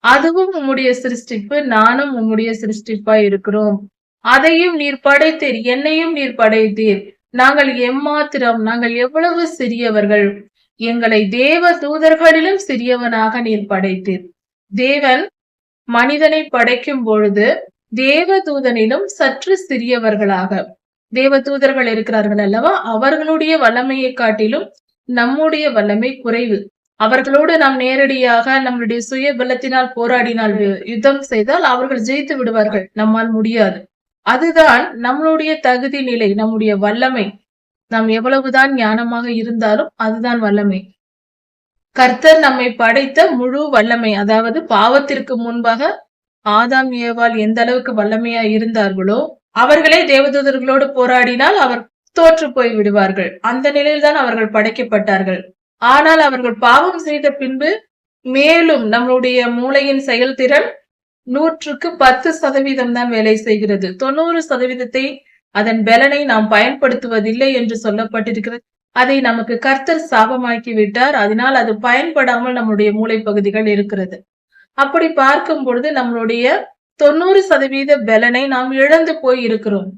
அதுவும் உம்முடைய சிருஷ்டிப்பு, நானும் உம்முடைய சிருஷ்டிப்பாய் இருக்கிறோம். அதையும் நீர் படைத்தீர், என்னையும் நீர் படைத்தீர். நாங்கள் எம்மாத்திரம், நாங்கள் எவ்வளவு சிறியவர்கள். எங்களை தேவ தூதர்களிலும் சிறியவனாக நீர் படைத்தீர். தேவன் மனிதனை படைக்கும் பொழுது தேவ தூதனிலும் சற்று சிறியவர்களாக தேவ தூதர்கள் இருக்கிறார்கள் அல்லவா, அவர்களுடைய வல்லமையை காட்டிலும் நம்முடைய வல்லமை குறைவு. அவர்களோடு நாம் நேரடியாக நம்மளுடைய சுய பலத்தினால் போராடினால், யுத்தம் செய்தால் அவர்கள் ஜெயித்து விடுவார்கள், நம்மால் முடியாது. அதுதான் நம்மளுடைய தகுதி நிலை, நம்முடைய வல்லமை. நாம் எவ்வளவுதான் ஞானமாக இருந்தாலும் அதுதான் வல்லமை. கர்த்தர் நம்மை படைத்த முழு வல்லமை, அதாவது பாவத்திற்கு முன்பாக ஆதாம் ஏவாள் எந்த அளவுக்கு வல்லமையா இருந்தார்களோ, அவர்களே தேவதூதர்களோடு போராடினால் அவர் தோற்று போய் விடுவார்கள். அந்த நிலையில்தான் அவர்கள் படைக்கப்பட்டார்கள். ஆனால் அவர்கள் பாவம் செய்த பின்பு மேலும் நம்மளுடைய மூளையின் செயல்திறன் 100% தான் வேலை செய்கிறது. 90% அதன் பலனை நாம் பயன்படுத்துவதில்லை என்று சொல்லப்பட்டிருக்கிறது. அதை நமக்கு கர்த்தர் சாபமாக்கி விட்டார். அதனால் அது பயன்படாமல் நம்முடைய மூளை பகுதிகள் இருக்கிறது. அப்படி பார்க்கும் பொழுது நம்மளுடைய 90% பலனை நாம் இழந்து போய் இருக்கிறோம்.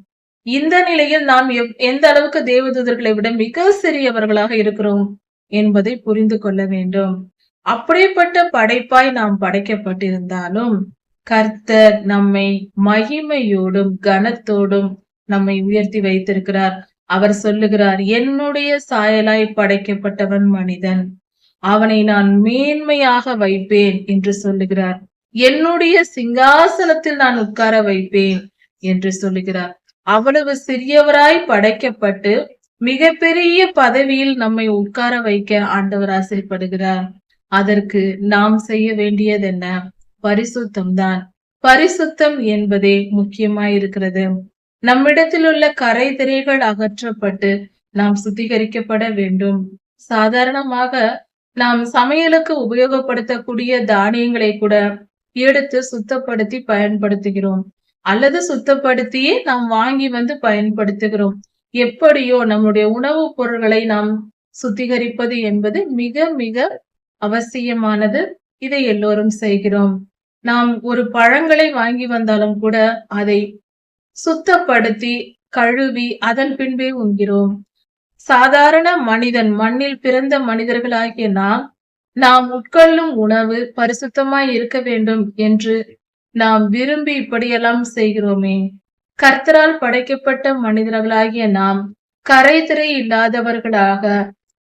இந்த நிலையில் நாம் எந்த அளவுக்கு தேவதூதர்களை விட மிக சிறியவர்களாக இருக்கிறோம் என்பதை புரிந்து கொள்ள வேண்டும். அப்படிப்பட்ட படைப்பாய் நாம் படைக்கப்பட்டிருந்தாலும் கர்த்தர் நம்மை மகிமையோடும் கனத்தோடும் நம்மை உயர்த்தி வைத்திருக்கிறார். அவர் சொல்லுகிறார், என்னுடைய சாயலாய் படைக்கப்பட்டவன் மனிதன், அவனை நான் மேன்மையாக வைப்பேன் என்று சொல்லுகிறார். என்னுடைய சிங்காசனத்தில் நான் உட்கார வைப்பேன் என்று சொல்லுகிறார். அவ்வளவு சிறியவராய் படைக்கப்பட்டு மிகப்பெரிய பதவியில் நம்மை உட்கார வைக்க ஆண்டவர் ஆசைப்படுகிறார். அதற்கு நாம் செய்ய வேண்டியது என்ன? பரிசுத்தம் தான். பரிசுத்தம் என்பதே முக்கியமாயிருக்கிறது. நம்மிடத்தில் உள்ள கரை திரைகள் அகற்றப்பட்டு நாம் சுத்திகரிக்கப்பட வேண்டும். சாதாரணமாக நாம் சமையலுக்கு உபயோகப்படுத்தக்கூடிய தானியங்களை கூட எடுத்து சுத்தப்படுத்தி பயன்படுத்துகிறோம், அல்லது சுத்தப்படுத்தியே நாம் வாங்கி வந்து பயன்படுத்துகிறோம். எப்படியோ நம்முடைய உணவுப் பொருட்களை நாம் சுத்திகரிப்பது என்பது மிக மிக அவசியமானது. இதை எல்லோரும் செய்கிறோம். நாம் ஒரு பழங்களை வாங்கி வந்தாலும் கூட அதை சுத்தப்படுத்தி கழுவி அதன் பின்பே உண்கிறோம். சாதாரண மனிதன், மண்ணில் பிறந்த மனிதர்களாகிய நாம் உட்கொள்ளும் உணவு பரிசுத்தமாய் இருக்க வேண்டும் என்று நாம் விரும்பி இப்படியெல்லாம் செய்கிறோமே. கர்த்தரால் படைக்கப்பட்ட மனிதர்களாகிய நாம் கரைதிரை இல்லாதவர்களாக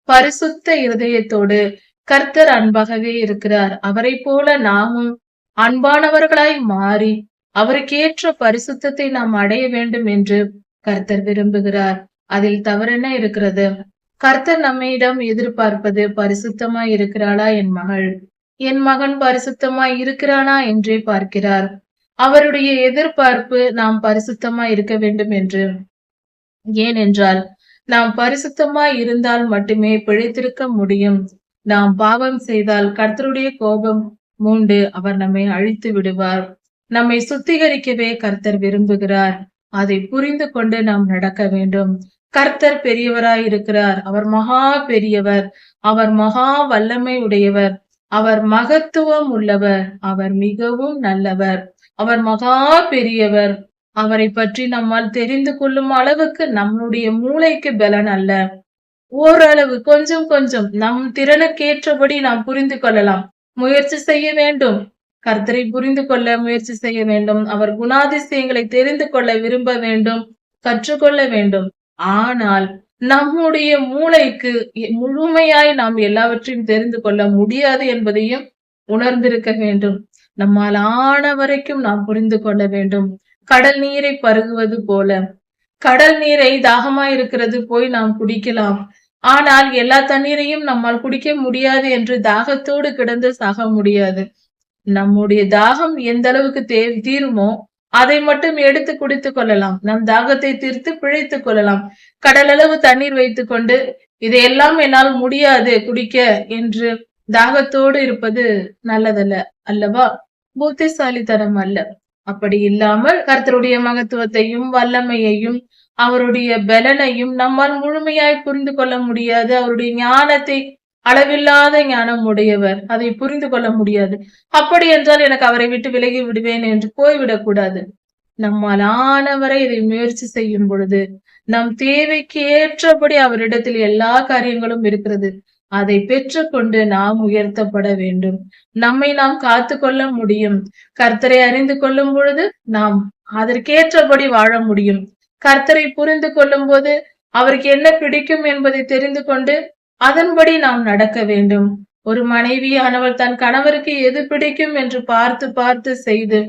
பரிசுத்த இருதயத்தோடு கர்த்தர் அன்பாகவே இருக்கிறார். அவரைப் போல நாமும் அன்பானவர்களாய் மாறி அவருக்கேற்ற பரிசுத்தத்தை நாம் அடைய வேண்டும் என்று கர்த்தர் விரும்புகிறார். அதில் தவறென்ன இருக்கிறது? கர்த்தர் நம்மிடம் எதிர்பார்ப்பது பரிசுத்தமாய் இருக்கிறாளா என் மகள், என் மகன் பரிசுத்தமாய் இருக்கிறானா என்றே பார்க்கிறார். அவருடைய எதிர்பார்ப்பு நாம் பரிசுத்தமாய் இருக்க வேண்டும் என்று. ஏனென்றால் நாம் பரிசுத்தமாய் இருந்தால் மட்டுமே பிழைத்திருக்க முடியும். நாம் பாவம் செய்தால் கர்த்தருடைய கோபம் மூண்டு அவர் நம்மை அழித்து விடுவார். நம்மை சுத்திகரிக்கவே கர்த்தர் விரும்புகிறார். அதை புரிந்து கொண்டு நாம் நடக்க வேண்டும். கர்த்தர் பெரியவராய் இருக்கிறார். அவர் மகா பெரியவர். அவர் மகா வல்லமை உடையவர். அவர் மகத்துவம் உள்ளவர். அவர் மிகவும் நல்லவர். அவர் மகா பெரியவர். அவரை பற்றி நம்மால் தெரிந்து கொள்ளும் அளவுக்கு நம்முடைய மூளைக்கு பலன் அல்ல. ஓரளவு கொஞ்சம் கொஞ்சம் நம் திறனுக்கேற்றபடி நாம் புரிந்து கொள்ளலாம். முயற்சி செய்ய வேண்டும். கர்த்தரை புரிந்து கொள்ள முயற்சி செய்ய வேண்டும். அவர் குணாதிசயங்களை தெரிந்து கொள்ள விரும்ப வேண்டும், கற்றுக்கொள்ள வேண்டும். ஆனால் நம்முடைய மூளைக்கு முழுமையாய் நாம் எல்லாவற்றையும் தெரிந்து கொள்ள முடியாது என்பதையும் உணர்ந்திருக்க வேண்டும். நம்மால் ஆன வரைக்கும் நாம் புரிந்து கொள்ள வேண்டும். கடல் நீரை பருகுவது போல, கடல் நீரை தாகமாயிருக்கிறது போய் நாம் குடிக்கலாம். ஆனால் எல்லா தண்ணீரையும் நம்மால் குடிக்க முடியாது என்று தாகத்தோடு கிடந்து சாக முடியாது. நம்முடைய தாகம் எந்த அளவுக்கு தீருமோ அதை மட்டும் எடுத்து குடித்துக் கொள்ளலாம். நம் தாகத்தை தீர்த்து பிழைத்துக் கொள்ளலாம். கடலளவு தண்ணீர் வைத்துக் கொண்டு இதையெல்லாம் என்னால் முடியாது குடிக்க என்று தாகத்தோடு இருப்பது நல்லதல்ல அல்லவா? புத்திசாலித்தனம் அல்ல. அப்படி இல்லாமல் கர்த்தருடைய மகத்துவத்தையும் வல்லமையையும் அவருடைய பலனையும் நம்மால் முழுமையாய் புரிந்து கொள்ள முடியாது. அவருடைய ஞானத்தை அளவில்லாத ஞானம் உடையவர், அதை புரிந்து கொள்ள முடியாது. அப்படி என்றால் எனக்கு அவரை விட்டு விலகி விடுவேன் என்று போய்விடக் கூடாது. நம்மால் ஆனவரை இதை முயற்சி செய்யும் பொழுது நம் தேவைக்கு ஏற்றபடி அவரிடத்தில் எல்லா காரியங்களும் இருக்கிறது. அதை பெற்றுக்கொண்டு நாம் உயர்த்தப்பட வேண்டும். நம்மை நாம் காத்து கொள்ள முடியும். கர்த்தரை அறிந்து கொள்ளும் பொழுது நாம் அதற்கேற்றபடி வாழ முடியும். கர்த்தரை புரிந்து கொள்ளும் போது அவருக்கு என்ன பிடிக்கும் என்பதை தெரிந்து கொண்டு அதன்படி நாம் நடக்க வேண்டும். ஒரு மனைவியானவள் தன் கணவருக்கு எது பிடிக்கும் என்று பார்த்து பார்த்து செய்து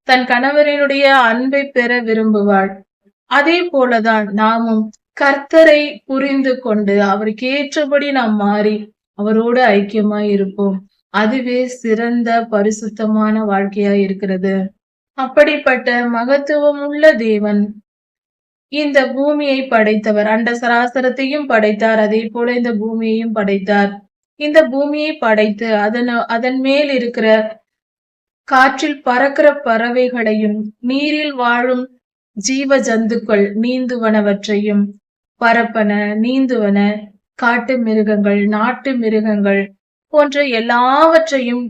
தன் கணவரினுடைய அன்பை பெற விரும்புவாள். அதே போலதான் நாமும் கர்த்தரை புரிந்து கொண்டு அவருக்கு ஏற்றபடி நாம் மாறி அவரோடு ஐக்கியமாய் இருப்போம். அதுவே சிறந்த பரிசுத்தமான வாழ்க்கையாய் இருக்கிறது. அப்படிப்பட்ட மகத்துவம் உள்ள தேவன் இந்த பூமியை படைத்தவர். அண்ட சராசரத்தையும் படைத்தார். அதே போல இந்த பூமியையும் படைத்தார். இந்த பூமியை படைத்து அதன் மேல் இருக்கிற காற்றில் பறக்கிற பறவைகளையும் நீரில் வாழும் ஜீவ ஜந்துக்கள் நீந்துவனவற்றையும் பரப்பன நீந்துவன காட்டு மிருகங்கள் நாட்டு மிருகங்கள் போன்ற எல்லாவற்றையும்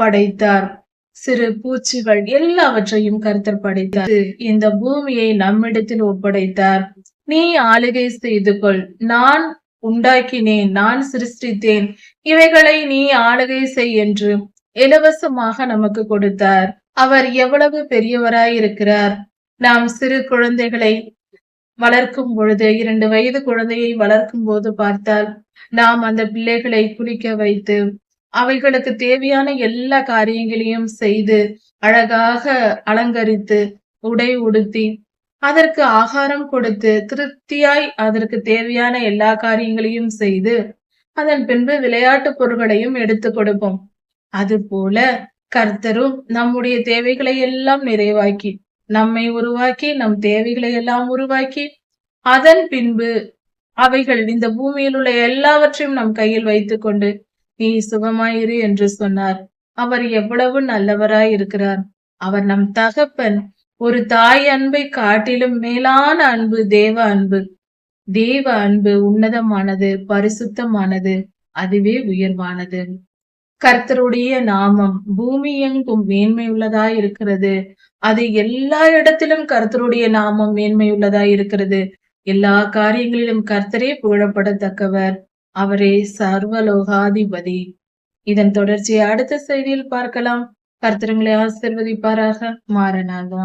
படைத்தார். சிறு பூச்சிகள் எல்லாவற்றையும் கர்த்தர் படைத்தார். இந்த பூமியை நம்மிடத்தில் ஒப்படைத்தார். நீ ஆளுகை செய்து கொள், நான் உண்டாக்கினேன், நான் சிருஷ்டித்தேன், இவைகளை நீ ஆளுகை செய் என்று இலவசமாக நமக்கு கொடுத்தார். அவர் எவ்வளவு பெரியவராய் இருக்கிறார். நாம் சிறு குழந்தைகளை வளர்க்கும் பொழுது 2 வயது குழந்தையை வளர்க்கும் போது பார்த்தால் நாம் அந்த பிள்ளைகளை குளிக்க வைத்து அவைகளுக்கு தேவையான எல்லா காரியங்களையும் செய்து அழகாக அலங்கரித்து உடை உடுத்தி அதற்கு ஆகாரம் கொடுத்து திருப்தியாய் அதற்கு தேவையான எல்லா காரியங்களையும் செய்து அதன் பின்பு விளையாட்டு பொருட்களையும் எடுத்து கொடுப்போம். அதுபோல கர்த்தரும் நம்முடைய தேவைகளை எல்லாம் நிறைவாக்கி நம்மை உருவாக்கி நம் தேவைகளை எல்லாம் உருவாக்கி அதன் பின்பு அவைகள் இந்த பூமியில் உள்ள எல்லாவற்றையும் நம் கையில் வைத்துக் கொண்டு நீ சுகமாயிரு என்று சொன்னார். அவர் எவ்வளவு நல்லவராய் இருக்கிறார். அவர் நம் தகப்பன். ஒரு தாய் அன்பை காட்டிலும் மேலான அன்பு தேவ அன்பு. தேவ அன்பு உன்னதமானது, பரிசுத்தமானது, அதுவே உயர்வானது. கர்த்தருடைய நாமம் பூமி எங்கும் மேன்மையுள்ளதாய் இருக்கிறது. அது எல்லா இடத்திலும் கர்த்தருடைய நாமம் மேன்மையுள்ளதாய் இருக்கிறது. எல்லா காரியங்களிலும் கர்த்தரே புகழப்படத்தக்கவர். அவரே சர்வலோகாதிபதி. இதன் தொடர்ச்சியை அடுத்த செய்தியில் பார்க்கலாம். கர்த்தர் உங்களை ஆசீர்வதிப்பாராக. மாரநாதா.